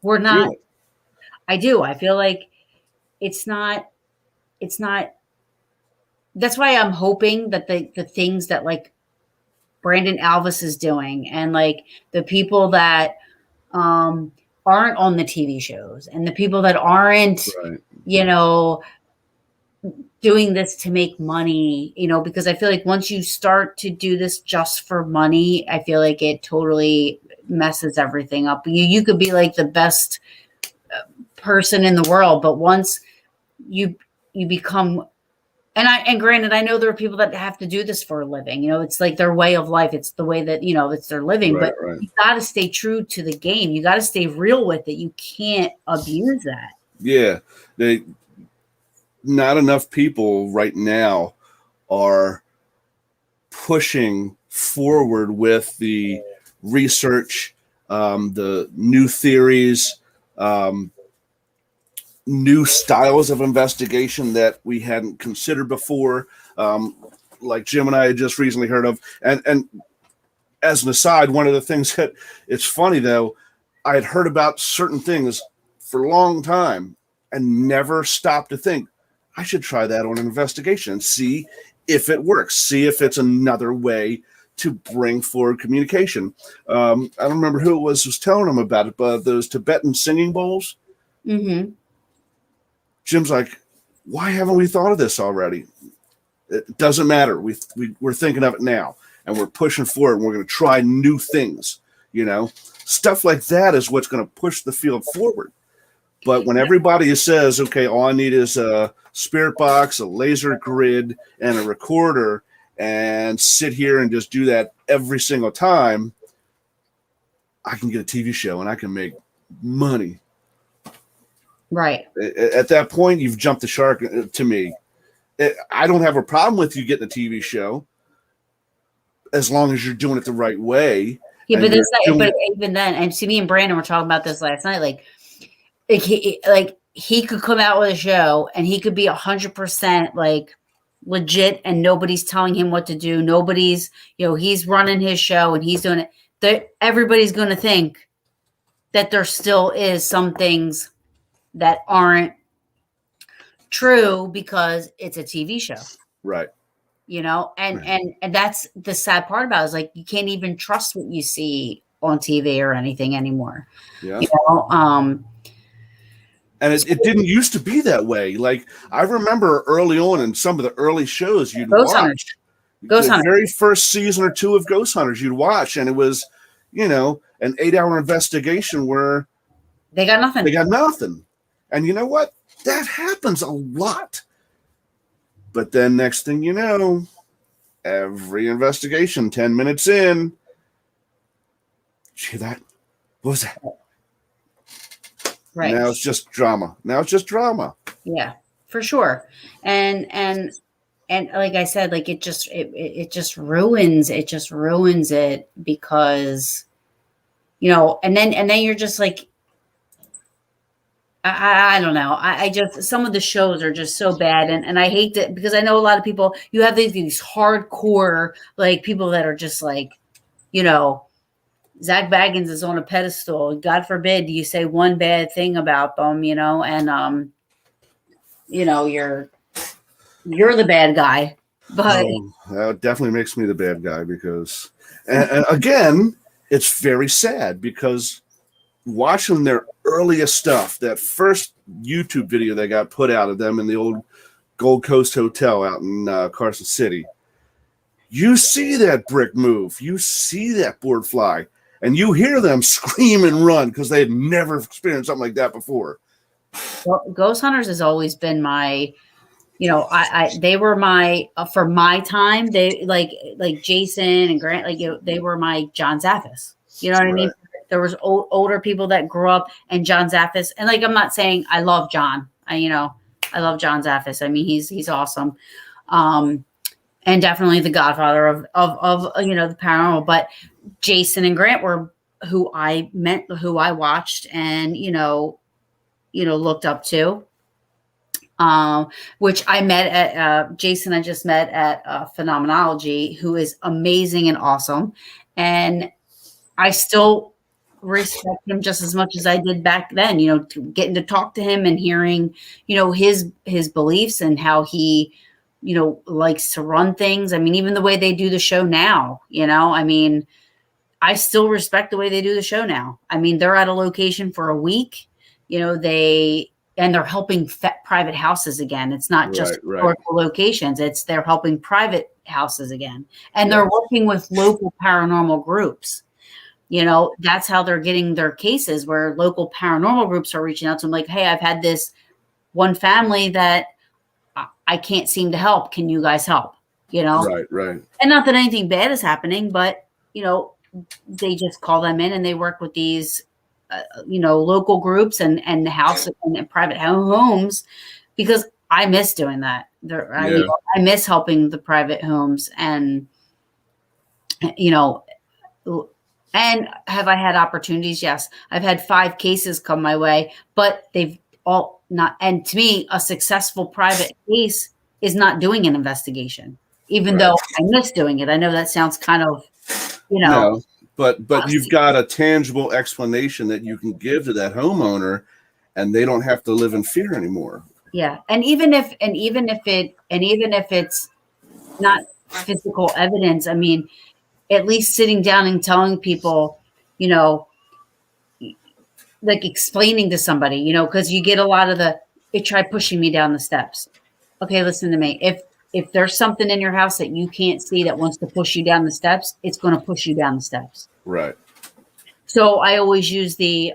We're not. Really? I do. I feel like it's not. That's why I'm hoping that the things that like Brandon Alvis is doing, and like the people that aren't on the TV shows, and the people that aren't, doing this to make money, because I feel like once you start to do this just for money, I feel like it totally messes everything up. You could be like the best person in the world, but once you become, and granted, I know there are people that have to do this for a living, it's like their way of life. It's the way that, it's their living, but you got to stay true to the game. You got to stay real with it. You can't abuse that. Yeah. Not enough people right now are pushing forward with the research, the new theories, new styles of investigation that we hadn't considered before, like Jim and I had just recently heard of. And as an aside, one of the things that it's funny though, I had heard about certain things for a long time and never stopped to think, I should try that on an investigation and see if it works, see if it's another way to bring forward communication. I don't remember who it was telling them about it, but those Tibetan singing bowls. Mm-hmm. Jim's like, why haven't we thought of this already? It doesn't matter. We're thinking of it now, and we're pushing forward, and we're going to try new things. Stuff like that is what's going to push the field forward. But when everybody says, okay, all I need is a spirit box, a laser grid, and a recorder, and sit here and just do that every single time, I can get a TV show and I can make money. Right. At that point, you've jumped the shark to me. I don't have a problem with you getting a TV show as long as you're doing it the right way. Yeah, but even then, and see, me and Brandon were talking about this last night, like he could come out with a show and he could be 100% like legit, and nobody's telling him what to do. Nobody's, he's running his show and he's doing it. That everybody's going to think that there still is some things that aren't true because it's a TV show. Right. And that's the sad part about it, is like, you can't even trust what you see on TV or anything anymore. Yeah. And it didn't used to be that way. Like, I remember early on in some of the early shows you'd watch. Ghost Hunters. Very first season or two of Ghost Hunters you'd watch, and it was, an 8-hour investigation where they got nothing. And you know what? That happens a lot. But then next thing you know, every investigation, 10 minutes in, did you hear that? What was that? Right. Now it's just drama. Yeah, for sure. And like I said, like it just ruins it because, and then you're just like, I don't know. I just, some of the shows are just so bad. And I hate that, because I know a lot of people, you have these hardcore, like, people that are just like, Zach Baggins is on a pedestal. God forbid you say one bad thing about them, and you're the bad guy. But that definitely makes me the bad guy, because, and again, it's very sad, because watching their earliest stuff, that first YouTube video they got put out of them in the old Gold Coast Hotel out in Carson City, you see that brick move, you see that board fly, and you hear them scream and run because they had never experienced something like that before. Well, Ghost Hunters has always been my, they were my for my time. They like Jason and Grant, they were my John Zaffis. You know what I mean? There was older people that grew up and John Zaffis, and I'm not saying I love John. I love John Zaffis. I mean, he's awesome, and definitely the godfather of the paranormal. But Jason and Grant were who I watched and looked up to. Which I met at Jason. I just met at Phenomenology, who is amazing and awesome, and I still respect him just as much as I did back then. Getting to talk to him and hearing, his beliefs and how he, likes to run things. I mean, even the way they do the show now. I mean, I still respect the way they do the show now. I mean, they're at a location for a week. They're helping private houses again. It's not just historical locations. They're helping private houses again. And they're working with local paranormal groups. That's how they're getting their cases, where local paranormal groups are reaching out to them like, hey, I've had this one family that I can't seem to help. Can you guys help? Right. And not that anything bad is happening, but, they just call them in and they work with these local groups and the house and private homes, because I miss doing that. I miss helping the private homes and have I had opportunities? Yes. I've had 5 cases come my way, but they've all not. And to me, a successful private case is not doing an investigation, even though I miss doing it. I know that sounds kind of, No. But you've got a tangible explanation that you can give to that homeowner, and they don't have to live in fear anymore. Yeah, and even if it's not physical evidence, I mean, at least sitting down and telling people, like explaining to somebody, because you get a lot of it tried pushing me down the steps. Okay, listen to me. If there's something in your house that you can't see that wants to push you down the steps, it's going to push you down the steps. Right. So I always use the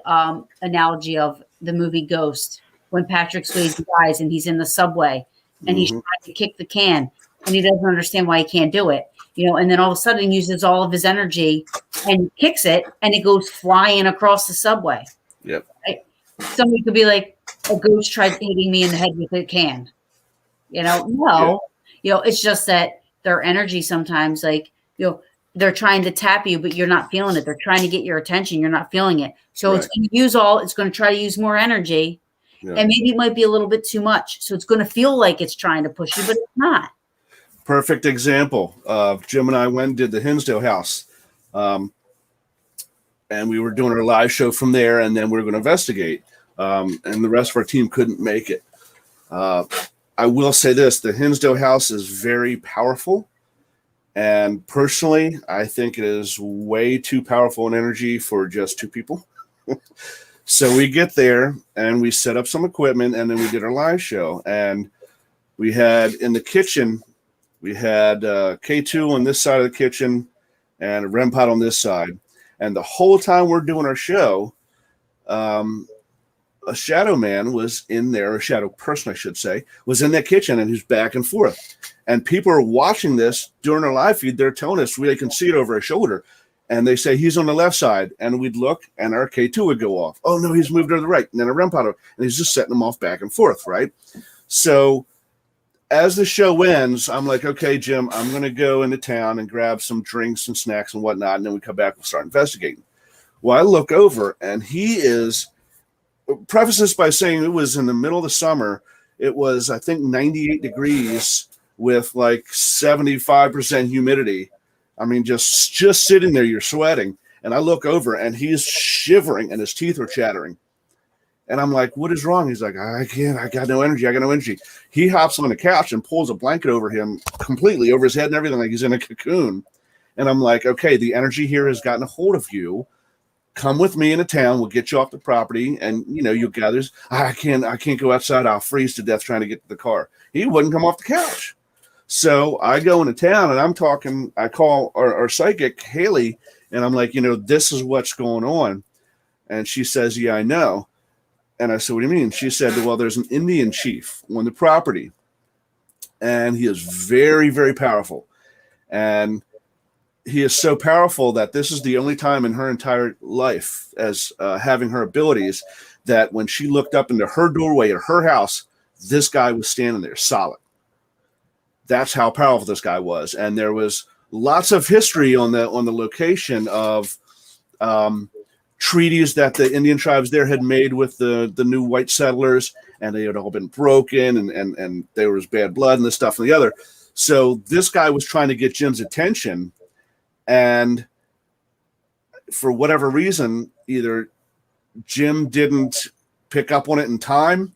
analogy of the movie Ghost, when Patrick Swayze dies and he's in the subway and he's trying to kick the can and he doesn't understand why he can't do it, and then all of a sudden he uses all of his energy and kicks it and it goes flying across the subway. Yep. Right? Somebody could be like, a ghost tried hitting me in the head with a can. No. Yeah. It's just that their energy sometimes, they're trying to tap you, but you're not feeling it. They're trying to get your attention. You're not feeling it. So it's going to try to use more energy, and maybe it might be a little bit too much. So it's going to feel like it's trying to push you, but it's not. Perfect example. Jim and I went and did the Hinsdale house. And we were doing our live show from there, and then we were going to investigate. And the rest of our team couldn't make it. I will say this, the Hinsdale house is very powerful. And personally, I think it is way too powerful in energy for just 2 people. So we get there and we set up some equipment, and then we did our live show. And we had in the kitchen, we had K2 on this side of the kitchen and a REM pod on this side. And the whole time we're doing our show, a shadow man was in there, a shadow person, I should say, was in that kitchen, and he's back and forth. And people are watching this during our live feed. They're telling us they can see it over our shoulder. And they say, he's on the left side. And we'd look, and our K2 would go off. Oh, no, he's moved to the right. And then a REM pod, and he's just setting them off back and forth, right? So as the show ends, I'm like, okay, Jim, I'm going to go into town and grab some drinks and snacks and whatnot. And then we come back and start investigating. Well, I look over, and he is... Preface this by saying it was in the middle of the summer. It was, I think, 98 degrees with like 75% humidity. I mean, just sitting there, you're sweating. And I look over, and he's shivering, and his teeth are chattering. And I'm like, what is wrong? He's like, I can't. I got no energy. He hops on the couch and pulls a blanket over him, completely over his head and everything, like he's in a cocoon. And I'm like, okay, the energy here has gotten a hold of you. Come with me into town. We'll get you off the property, and you'll gather. I can't go outside. I'll freeze to death trying to get to the car. He wouldn't come off the couch. So I go into town, and I'm talking. I call our psychic Haley, and I'm like, this is what's going on. And she says, yeah, I know. And I said, what do you mean? She said, well, there's an Indian chief on the property, and he is very, very powerful. And he is so powerful that this is the only time in her entire life as having her abilities that when she looked up into her doorway at her house, this guy was standing there solid. That's how powerful this guy was. And there was lots of history on the location of treaties that the Indian tribes there had made with the new white settlers, and they had all been broken, and there was bad blood and this stuff and the other. So this guy was trying to get Jim's attention, and for whatever reason, either Jim didn't pick up on it in time,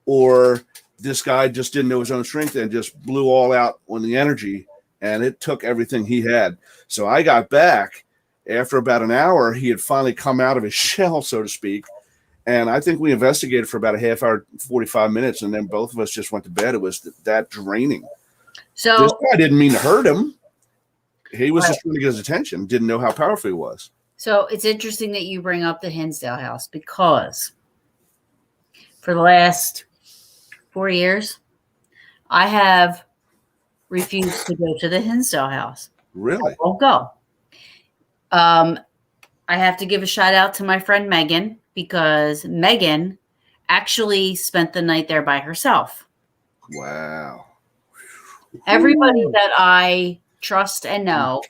or this guy just didn't know his own strength and just blew all out on the energy, and it took everything he had. So I got back after about an hour. He had finally come out of his shell, so to speak. And I think we investigated for about a half hour, 45 minutes, and then both of us just went to bed. It was that draining. So this guy didn't mean to hurt him. He was just trying to get his attention, didn't know how powerful he was. So it's interesting that you bring up the Hinsdale house, because for the last 4 years, I have refused to go to the Hinsdale house. Really? I won't go. I have to give a shout out to my friend Megan, because Megan actually spent the night there by herself. Wow. Everybody that I trust and know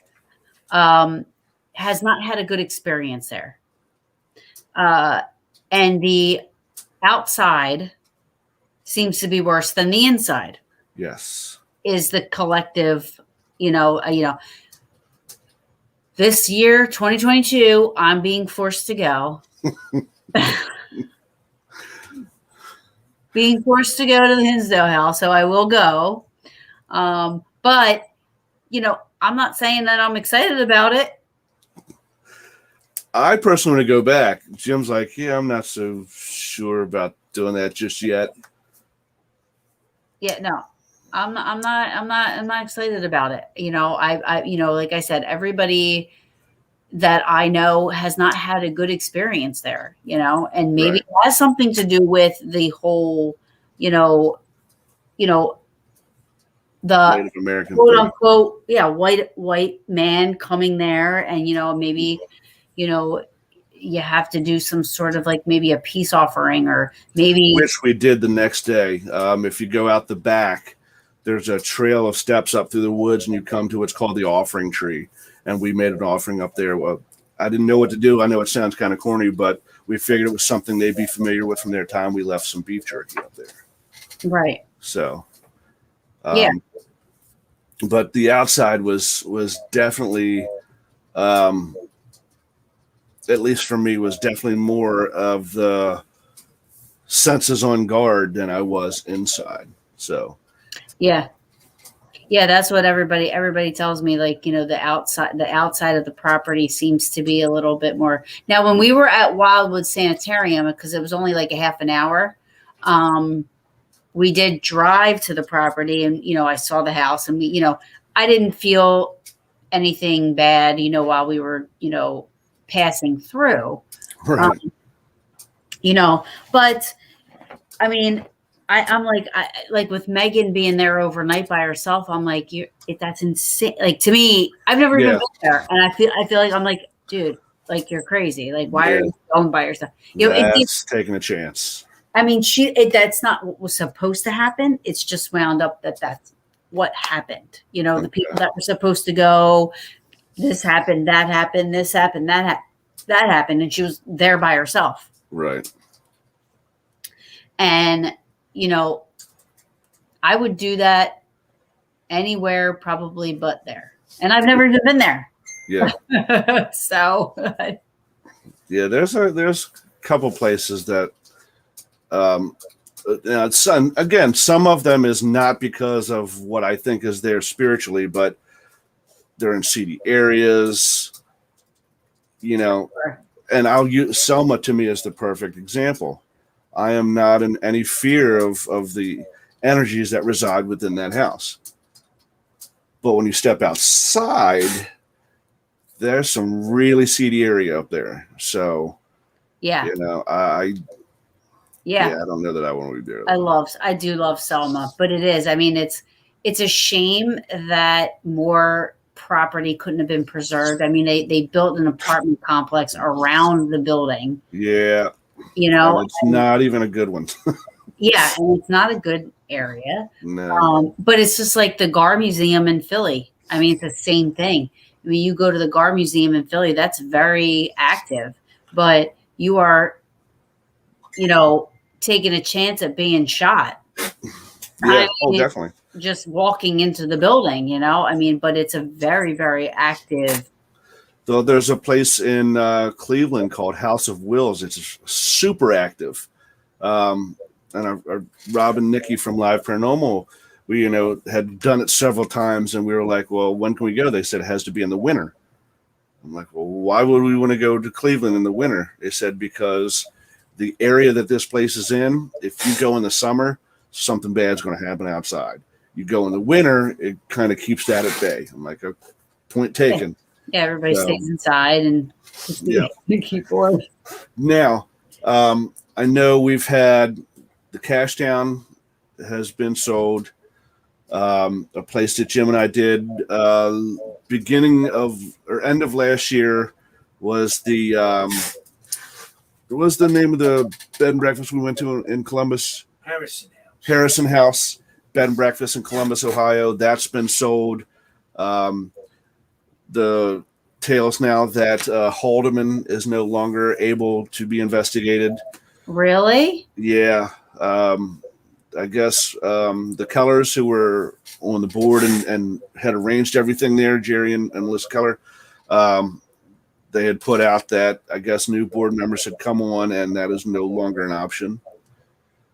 has not had a good experience there. And the outside seems to be worse than the inside. Yes. Is the collective, this year, 2022, I'm being forced to go. Being forced to go to the Hinsdale house, so I will go. But, I'm not saying that I'm excited about it. I personally want to go back. Jim's like, yeah, I'm not so sure about doing that just yet. Yeah, no, I'm not excited about it. I like I said, everybody that I know has not had a good experience there, and maybe it has something to do with the whole, the Native American quote thing. unquote, white man coming there, and maybe, you have to do some sort of like maybe a peace offering, or maybe, which we did the next day. If you go out the back, there's a trail of steps up through the woods, and you come to what's called the offering tree. And we made an offering up there. Well, I didn't know what to do. I know it sounds kind of corny, but we figured it was something they'd be familiar with from their time. We left some beef jerky up there. Right. So, yeah. But the outside was definitely, at least for me, was definitely more of the senses on guard than I was inside. So, yeah. Yeah, that's what everybody tells me. Like, the outside of the property seems to be a little bit more. Now, when we were at Wildwood Sanitarium, because it was only like a half an hour, we did drive to the property, and I saw the house, and we, I didn't feel anything bad, while we were, passing through, right. But I mean, I'm like with Megan being there overnight by herself. I'm like, that's insane. Like, to me, I've never even been there, and I feel like I'm like, dude, like, you're crazy. Like, why are you going by yourself? That's taking a chance. I mean, that's not what was supposed to happen. It's just wound up that's what happened. The people that were supposed to go, this happened, that happened, this happened, that happened, and she was there by herself. Right. And I would do that anywhere probably but there. And I've never even been there. Yeah. So. Yeah, there's a couple places that, some of them is not because of what I think is there spiritually, but they're in seedy areas, and I'll use Selma to me as the perfect example. I am not in any fear of the energies that reside within that house. But when you step outside, there's some really seedy area up there. So, yeah, I don't know that I want to be there. I do love Selma, but it is. I mean, it's it's a shame that more property couldn't have been preserved. I mean, they built an apartment complex around the building. Yeah. You know, and it's not even a good one. yeah, and it's not a good area. No. But it's just like the Gar Museum in Philly. I mean, it's the same thing. I mean, you go to the Gar Museum in Philly, that's very active, but you are, taking a chance at being shot. Yeah. I mean, Definitely. just walking into the building, I mean, but it's a very, very active. Though there's a place in Cleveland called House of Wills. It's super active. And our Rob and Nikki from Live Paranormal, we, had done it several times, and we were like, well, when can we go? They said it has to be in the winter. I'm like, well, why would we want to go to Cleveland in the winter? They said, because the area that this place is in, if you go in the summer, something bad's going to happen outside. You go in the winter, it kind of keeps that at bay. I'm like, oh, point taken. Yeah, everybody stays inside and keep warm. Now, I know we've had the Cash Town has been sold. A place that Jim and I did beginning of or end of last year was what was the name of the bed and breakfast we went to in Columbus? Harrison House Bed and Breakfast in Columbus, Ohio. That's been sold. The tales now that Haldeman is no longer able to be investigated. Really? Yeah. I guess the Kellers who were on the board and had arranged everything there, Jerry and Melissa Keller, they had put out that I guess new board members had come on, and that is no longer an option,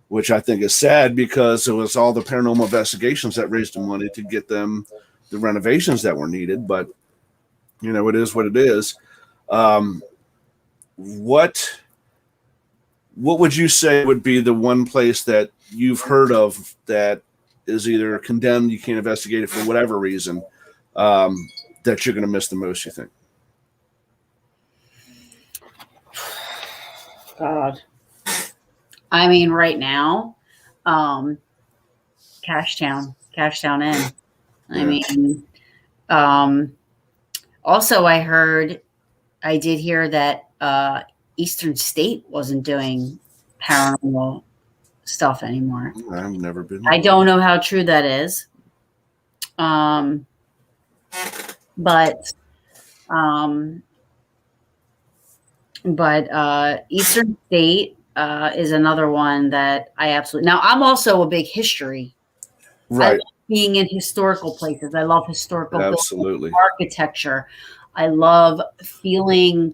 which I think is sad because it was all the paranormal investigations that raised the money to get them the renovations that were needed. But, it is what it is. What would you say would be the one place that you've heard of that is either condemned, you can't investigate it for whatever reason, that you're going to miss the most, you think? God. I mean, right now, Cash Town Inn. I mean, also I did hear that Eastern State wasn't doing paranormal stuff anymore. I've never been. I don't know how true that is. But Eastern State is another one that I absolutely. Now, I'm also a big history. Right. I love being in historical places. I love historical absolutely architecture. I love feeling,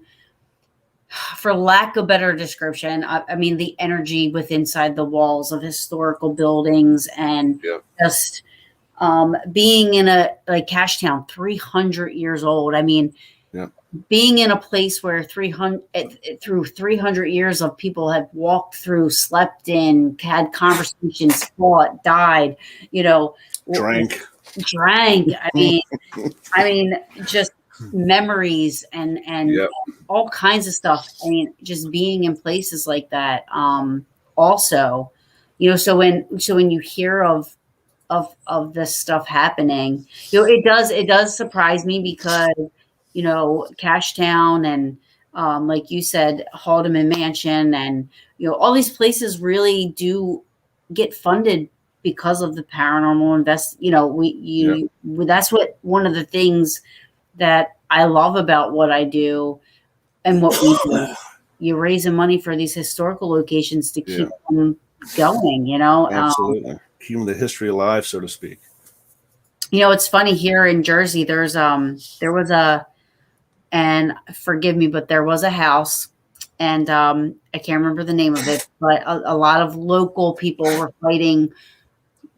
for lack of better description, I mean, the energy inside the walls of historical buildings, and just being in like Cash Town, 300 years old. I mean, being in a place where 300 years of people have walked through, slept in, had conversations, fought, died, drank. I mean, just memories and all kinds of stuff. I mean, just being in places like that. Also, so when you hear of this stuff happening, it does surprise me because, Cash Town and, like you said, Haldeman Mansion and, all these places really do get funded because of the paranormal that's what one of the things that I love about what I do and what we do. You're raising money for these historical locations to keep them going, Absolutely. Keeping the history alive, so to speak. It's funny here in Jersey, there was and forgive me, but there was a house, and I can't remember the name of it, but a lot of local people were fighting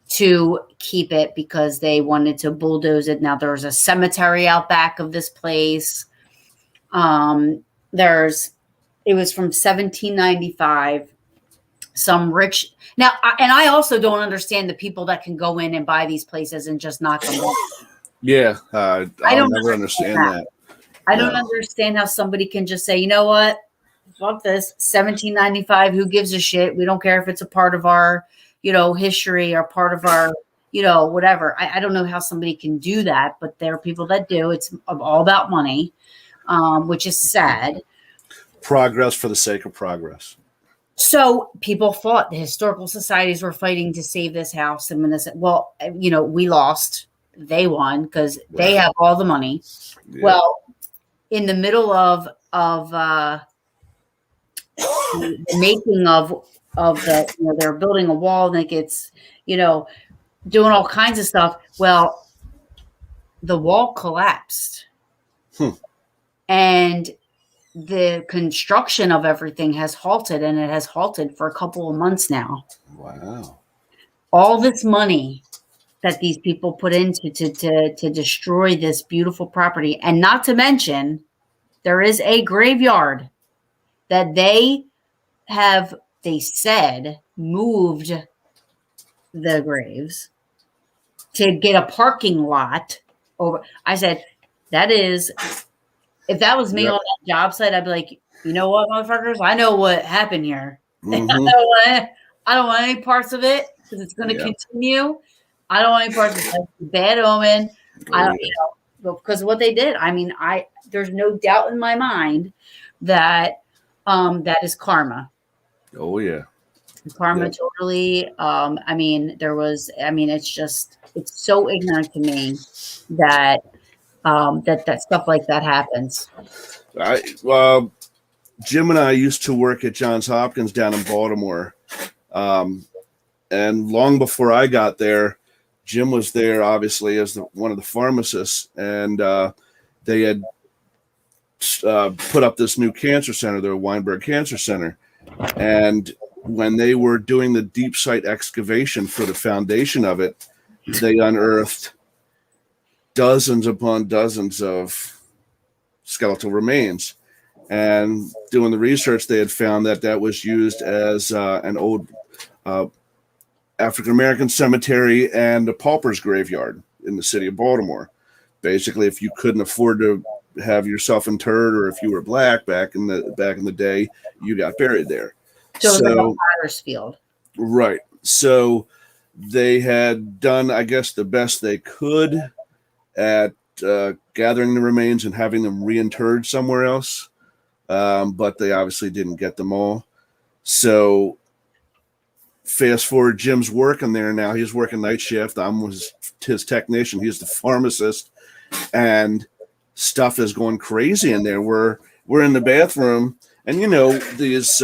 to keep it because they wanted to bulldoze it. Now there's a cemetery out back of this place. It was from 1795. Some rich now, and I also don't understand the people that can go in and buy these places and just knock them down. Yeah, I don't never understand that. I don't understand how somebody can just say, you know what, fuck this, 1795. Who gives a shit? We don't care if it's a part of our, history or part of our, whatever. I don't know how somebody can do that, but there are people that do. It's all about money, which is sad. Progress for the sake of progress. So people fought. The historical societies were fighting to save this house. And when this, we lost. They won because they have all the money. Yeah. Well, in the middle of the making of the, they're building a wall and it gets, doing all kinds of stuff. Well, the wall collapsed. And the construction of everything has halted, and it has halted for a couple of months now. Wow. All this money that these people put into to destroy this beautiful property. And not to mention, there is a graveyard that they said moved the graves to get a parking lot over. I said, if that was me on that job site, I'd be like, you know what, motherfuckers? I know what happened here. Mm-hmm. I don't want any parts of it because it's going to continue. I don't want any parts of it. It's a bad omen. Because of what they did. I mean, there's no doubt in my mind that that is karma. Oh yeah. Karma totally. It's so ignorant to me that that stuff like that happens. Jim and I used to work at Johns Hopkins down in Baltimore. And long before I got there, Jim was there obviously as one of the pharmacists, and they had put up this new cancer center, the Weinberg Cancer Center. And when they were doing the deep site excavation for the foundation of it, they unearthed dozens upon dozens of skeletal remains. And doing the research, they had found that was used as an old African-American cemetery and a pauper's graveyard in the city of Baltimore. Basically, if you couldn't afford to have yourself interred, or if you were black back in the day, you got buried there. So it was like a potter's field. Right. So they had done, I guess, the best they could at gathering the remains and having them reinterred somewhere else. But they obviously didn't get them all. So fast forward, Jim's working there now. He's working night shift. I'm his technician. He's the pharmacist. And stuff is going crazy in there. We're in the bathroom, and these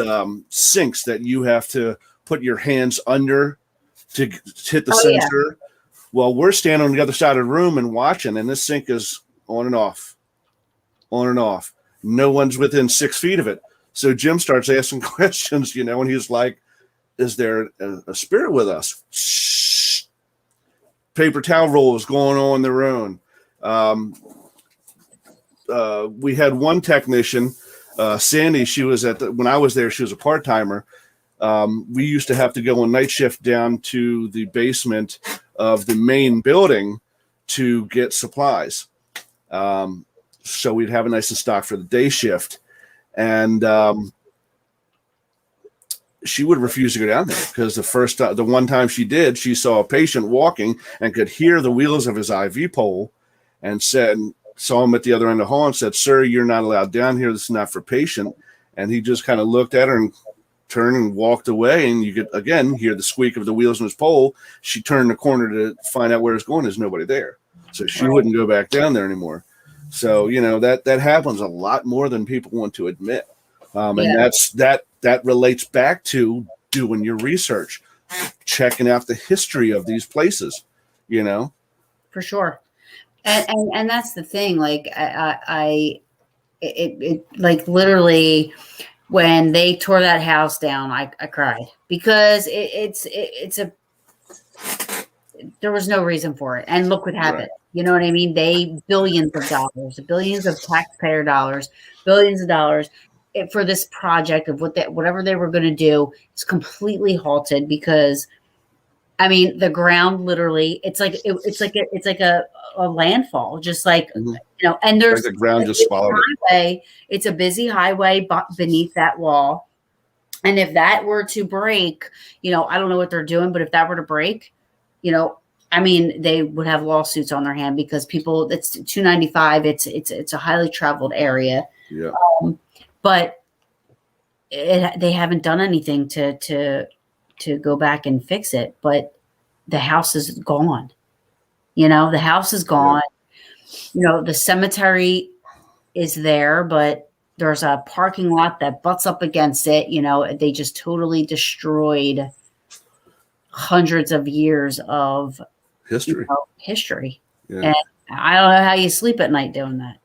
sinks that you have to put your hands under to hit the sensor. Yeah. Well, we're standing on the other side of the room and watching, and this sink is on and off. No one's within 6 feet of it. So Jim starts asking questions, and he's like, is there a spirit with us? Shh. Paper towel rolls going on their own. We had one technician, Sandy. She was when I was there, she was a part-timer. We used to have to go on night shift down to the basement of the main building to get supplies. So we'd have a nice and stock for the day shift. And she would refuse to go down there because the one time she did, she saw a patient walking and could hear the wheels of his IV pole, and saw him at the other end of the hall and said, "Sir, you're not allowed down here. This is not for patient." And he just kind of looked at her and turned and walked away. And you could again hear the squeak of the wheels on his pole. She turned the corner to find out where it's going. There's nobody there, so she wouldn't go back down there anymore. So that happens a lot more than people want to admit, and that relates back to doing your research, checking out the history of these places. For sure. And that's the thing. Like it like literally when they tore that house down, I cried because there was no reason for it. And look what happened. Right. You know what I mean? Billions of dollars, billions of taxpayer dollars, billions of dollars for this project of whatever they were going to do is completely halted because, I mean, the ground literally, it's like a landfall, just like, and there's like the ground just swallowed it. It's a busy highway beneath that wall. And if that were to break, I don't know what they're doing, but if that were to break, I mean, they would have lawsuits on their hand because people. It's 295. It's a highly traveled area. Yeah. But they haven't done anything to go back and fix it. But the house is gone. The house is gone. Yeah. The cemetery is there, but there's a parking lot that butts up against it. They just totally destroyed hundreds of years of history. Yeah. And I don't know how you sleep at night doing that.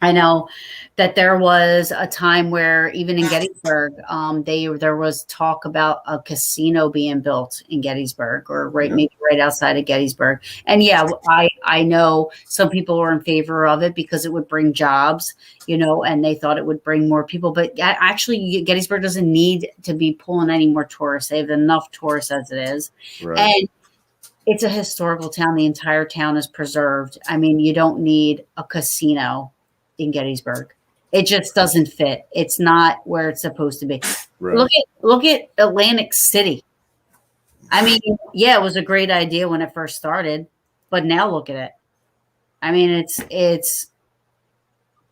I know that there was a time where even in Gettysburg, there was talk about a casino being built in Gettysburg, or maybe right outside of Gettysburg. And I know some people were in favor of it because it would bring jobs, and they thought it would bring more people. But actually, Gettysburg doesn't need to be pulling any more tourists. They have enough tourists as it is. Right. And it's a historical town. The entire town is preserved. I mean, you don't need a casino in Gettysburg. It just doesn't fit. It's not where it's supposed to be. Right. Look at Atlantic City. I mean, it was a great idea when it first started, but now look at it. I mean, it's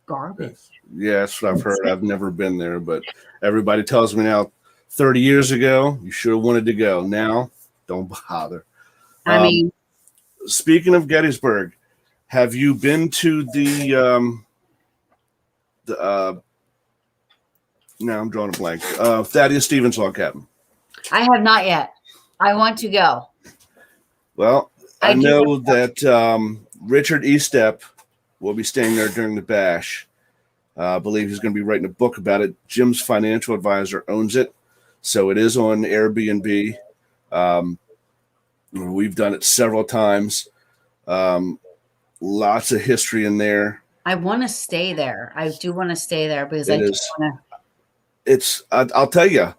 garbage. Yeah, that's what I've heard. I've never been there, but everybody tells me now 30 years ago, you should have wanted to go. Now, don't bother. I mean, speaking of Gettysburg, have you been to the now I'm drawing a blank. Thaddeus Stevens log cabin. I have not yet. I want to go. Well, I know that Richard Estep will be staying there during the bash. I believe he's going to be writing a book about it. Jim's financial advisor owns it, so it is on Airbnb. We've done it several times. Lots of history in there. I want to stay there. I do want to stay there because I'll tell you,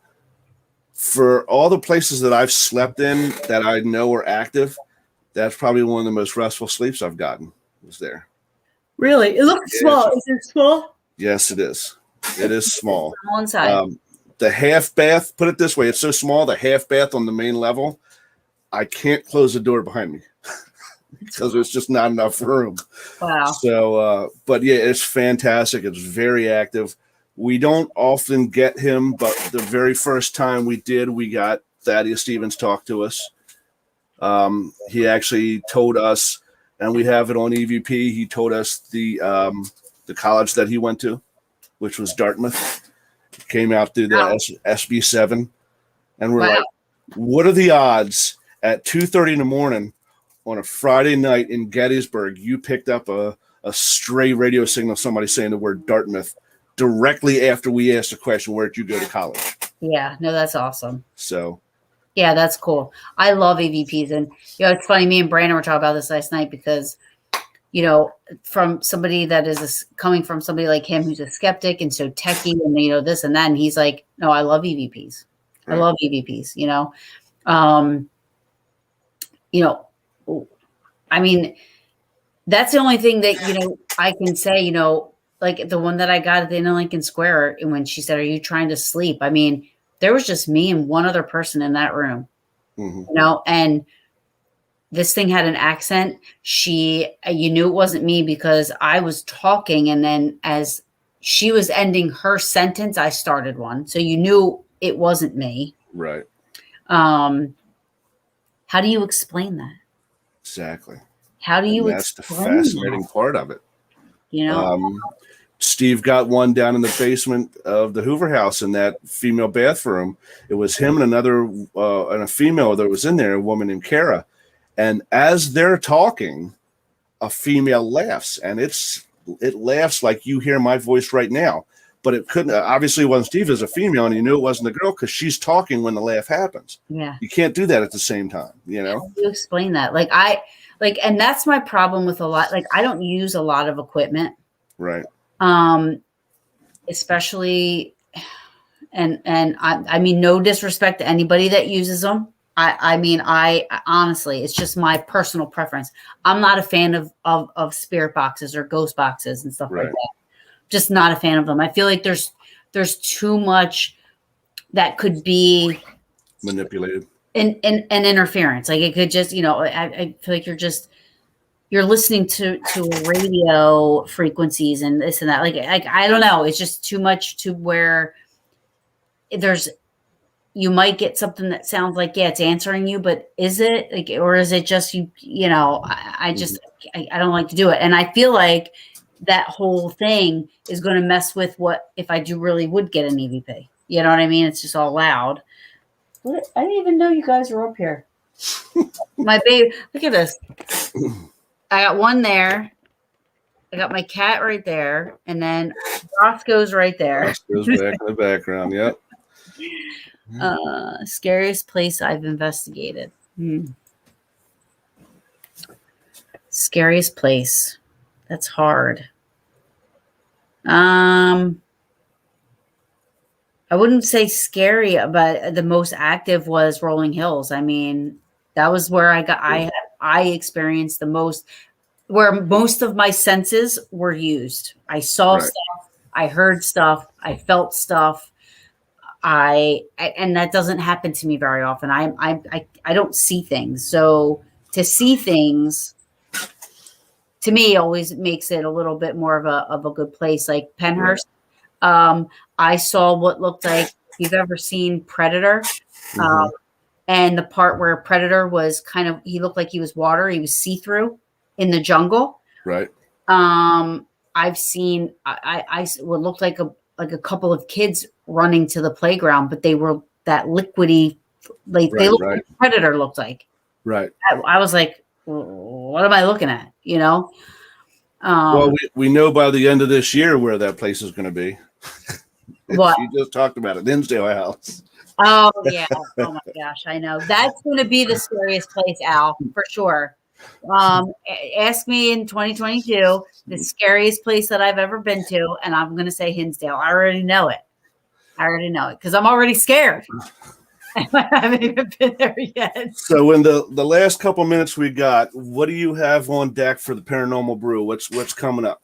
for all the places that I've slept in that I know are active, that's probably one of the most restful sleeps I've gotten was there. Really? It looks small. Is it small? Yes, it is. It is small. On one side. The half bath, put it this way, it's so small, the half bath on the main level, I can't close the door behind me. Because there's just not enough room. Wow. So, but yeah, it's fantastic. It's very active. We don't often get him, but the very first time we did, we got Thaddeus Stevens talk to us. He actually told us, and we have it on EVP. He told us the college that he went to, which was Dartmouth. He came out through the SB7, and we're like, "What are the odds at 2:30 in the morning?" On a Friday night in Gettysburg, you picked up a stray radio signal, somebody saying the word Dartmouth directly after we asked the question, where did you go to college? Yeah, no, that's awesome. So, yeah, that's cool. I love EVPs. And, it's funny, me and Brandon were talking about this last night because, from somebody that is coming from somebody like him who's a skeptic and so techie and, this and that. And he's like, no, I love EVPs. I love EVPs, I mean, that's the only thing that, I can say, like the one that I got at the end of Lincoln Square, and when she said, "Are you trying to sleep?" I mean, there was just me and one other person in that room, and this thing had an accent. You knew it wasn't me because I was talking. And then as she was ending her sentence, I started one. So you knew it wasn't me. Right. How do you explain that? Exactly. How do you That's the fascinating part of it. Steve got one down in the basement of the Hoover House in that female bathroom. It was him and another and a female that was in there, a woman named Kara. And as they're talking, a female laughs, and it laughs like you hear my voice right now. But it couldn't, obviously it wasn't Steve as a female, and you knew it wasn't the girl because she's talking when the laugh happens. Yeah. You can't do that at the same time, you know? How do you explain that? And that's my problem with a lot. Like, I don't use a lot of equipment. Right. Especially, and I mean, no disrespect to anybody that uses them. I honestly, it's just my personal preference. I'm not a fan of spirit boxes or ghost boxes and stuff like that. Just not a fan of them. I feel like there's too much that could be manipulated. and interference. Like it could just, I feel like you're listening to radio frequencies and this and that. Like I don't know. It's just too much to where you might get something that sounds like, yeah, it's answering you, but is it like, or is it just I just, I don't like to do it. And I feel like that whole thing is going to mess with what, if I would get an EVP, you know what I mean? It's just all loud. I didn't even know you guys were up here. My baby, look at this. I got one there. I got my cat right there. And then Roscoe's right there. Roscoe's back in the background. Yep. Scariest place I've investigated. Scariest place. That's hard. I wouldn't say scary, but the most active was Rolling Hills. I mean, that was where I experienced the most, where most of my senses were used. I saw stuff, I heard stuff, I felt stuff. And that doesn't happen to me very often. I don't see things. So to see things to me always makes it a little bit more of a good place. Like Penhurst. I saw what looked like, if you've ever seen Predator, and the part where Predator was he looked like he was water. He was see-through in the jungle. Right. I've seen, what looked like a couple of kids running to the playground, but they were that liquidy, like they looked like Predator looked like. Right. I was like, what am I looking at? Well, we know by the end of this year where that place is going to be. What? You just talked about it, Dinsdale House. Oh yeah. Oh my gosh, I know. That's going to be the scariest place, Al, for sure. Ask me in 2022 the scariest place that I've ever been to, and I'm going to say Hinsdale. I already know it because I'm already scared. I haven't even been there yet. So in the last couple minutes we got, what do you have on deck for the Paranormal Brew? What's coming up?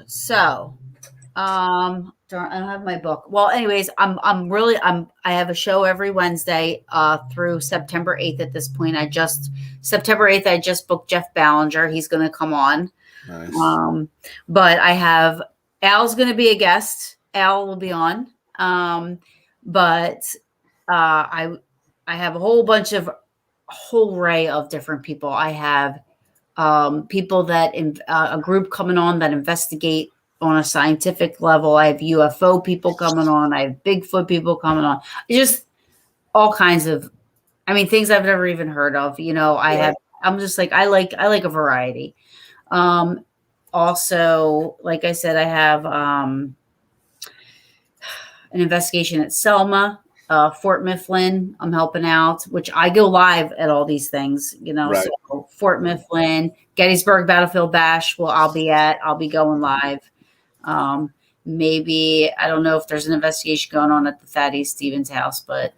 So, I don't have my book. Well, anyways, I have a show every Wednesday through September 8th at this point. September 8th, I just booked Jeff Ballinger. He's going to come on. Nice. But I have, Al's going to be a guest. Al will be on. But I have a whole array of different people. I have people that a group coming on that investigate on a scientific level. I have UFO people coming on. I have Bigfoot people coming on. Just all kinds of, things I've never even heard of. I'm just like, I like a variety. Also, like I said, I have an investigation at Selma, Fort Mifflin. I'm helping out, which I go live at all these things, so Fort Mifflin, Gettysburg Battlefield Bash. I'll be going live. Maybe, I don't know if there's an investigation going on at the Thaddeus Stevens house, but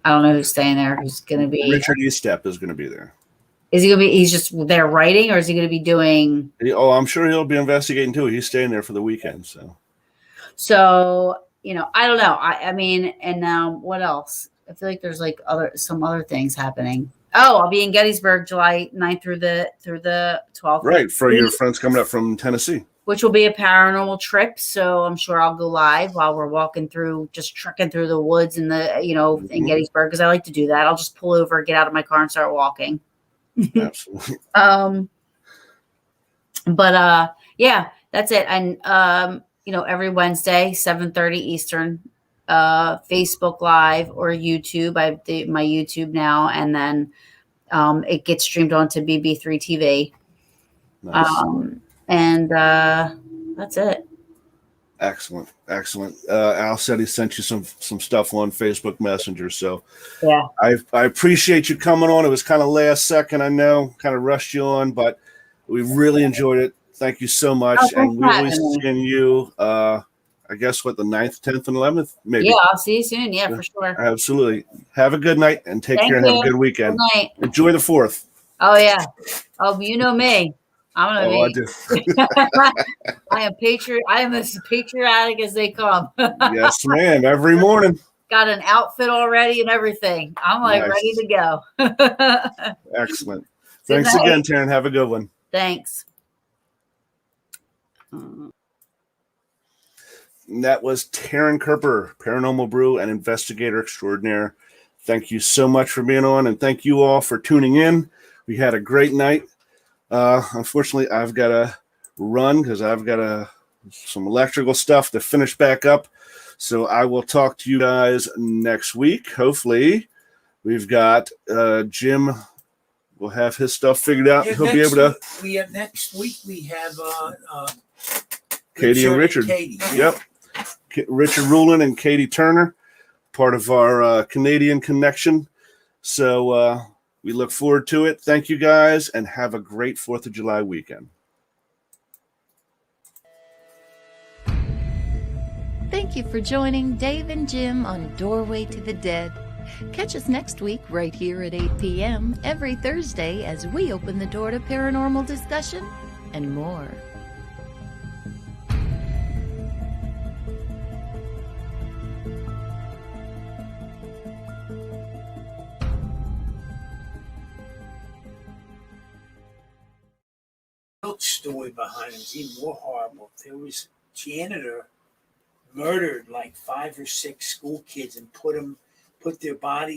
I don't know who's staying there. Who's going to be? Richard Estep is going to be there. Is he going to be? He's just there writing, or is he going to be doing? Oh, I'm sure he'll be investigating too. He's staying there for the weekend, So, I don't know. And what else? I feel like there's some other things happening. Oh, I'll be in Gettysburg July 9th through the 12th. Right, for your friends coming up from Tennessee. Which will be a paranormal trip. So I'm sure I'll go live while we're just trekking through the woods in in Gettysburg, because I like to do that. I'll just pull over, get out of my car and start walking. Absolutely. But yeah, that's it. And every Wednesday, 7:30 Eastern, Facebook Live or YouTube. I have my YouTube now, and then it gets streamed onto BB3 TV. Nice. And that's it. Excellent. Al said he sent you some stuff on Facebook Messenger. So yeah, I appreciate you coming on. It was kind of last second, I know, kind of rushed you on, but we really enjoyed it. Thank you so much. And we'll be seeing you, I guess, the 9th, 10th, and 11th, maybe. Yeah, I'll see you soon. Yeah, for sure. Absolutely. Have a good night and take care. Have a good weekend. Good night. Enjoy the 4th. Oh, yeah. Oh, you know me. I do. I am as patriotic as they come. Yes, ma'am. Every morning. got an outfit already and everything. I'm like Nice. ready to go. Excellent. Good Thanks night. again, Taryn. Have a good one. Thanks. And that was Taryn Kerper, Paranormal Brew and investigator extraordinaire. Thank you so much for being on, and thank you all for tuning in. We had a great night. Unfortunately, I've got to run because I've got some electrical stuff to finish back up. So I will talk to you guys next week. Hopefully, we've got Jim. We'll have his stuff figured out. Yeah, He'll be able to. Next week we have Katie and Richard. Katie. Yep. Richard Rulin and Katie Turner, part of our Canadian connection. So we look forward to it. Thank you guys, and have a great 4th of July weekend. Thank you for joining Dave and Jim on Doorway to the Dead. Catch us next week right here at 8 p.m. every Thursday as we open the door to paranormal discussion and more. Story behind him is even more horrible. There was a janitor murdered like 5 or 6 school kids and put their bodies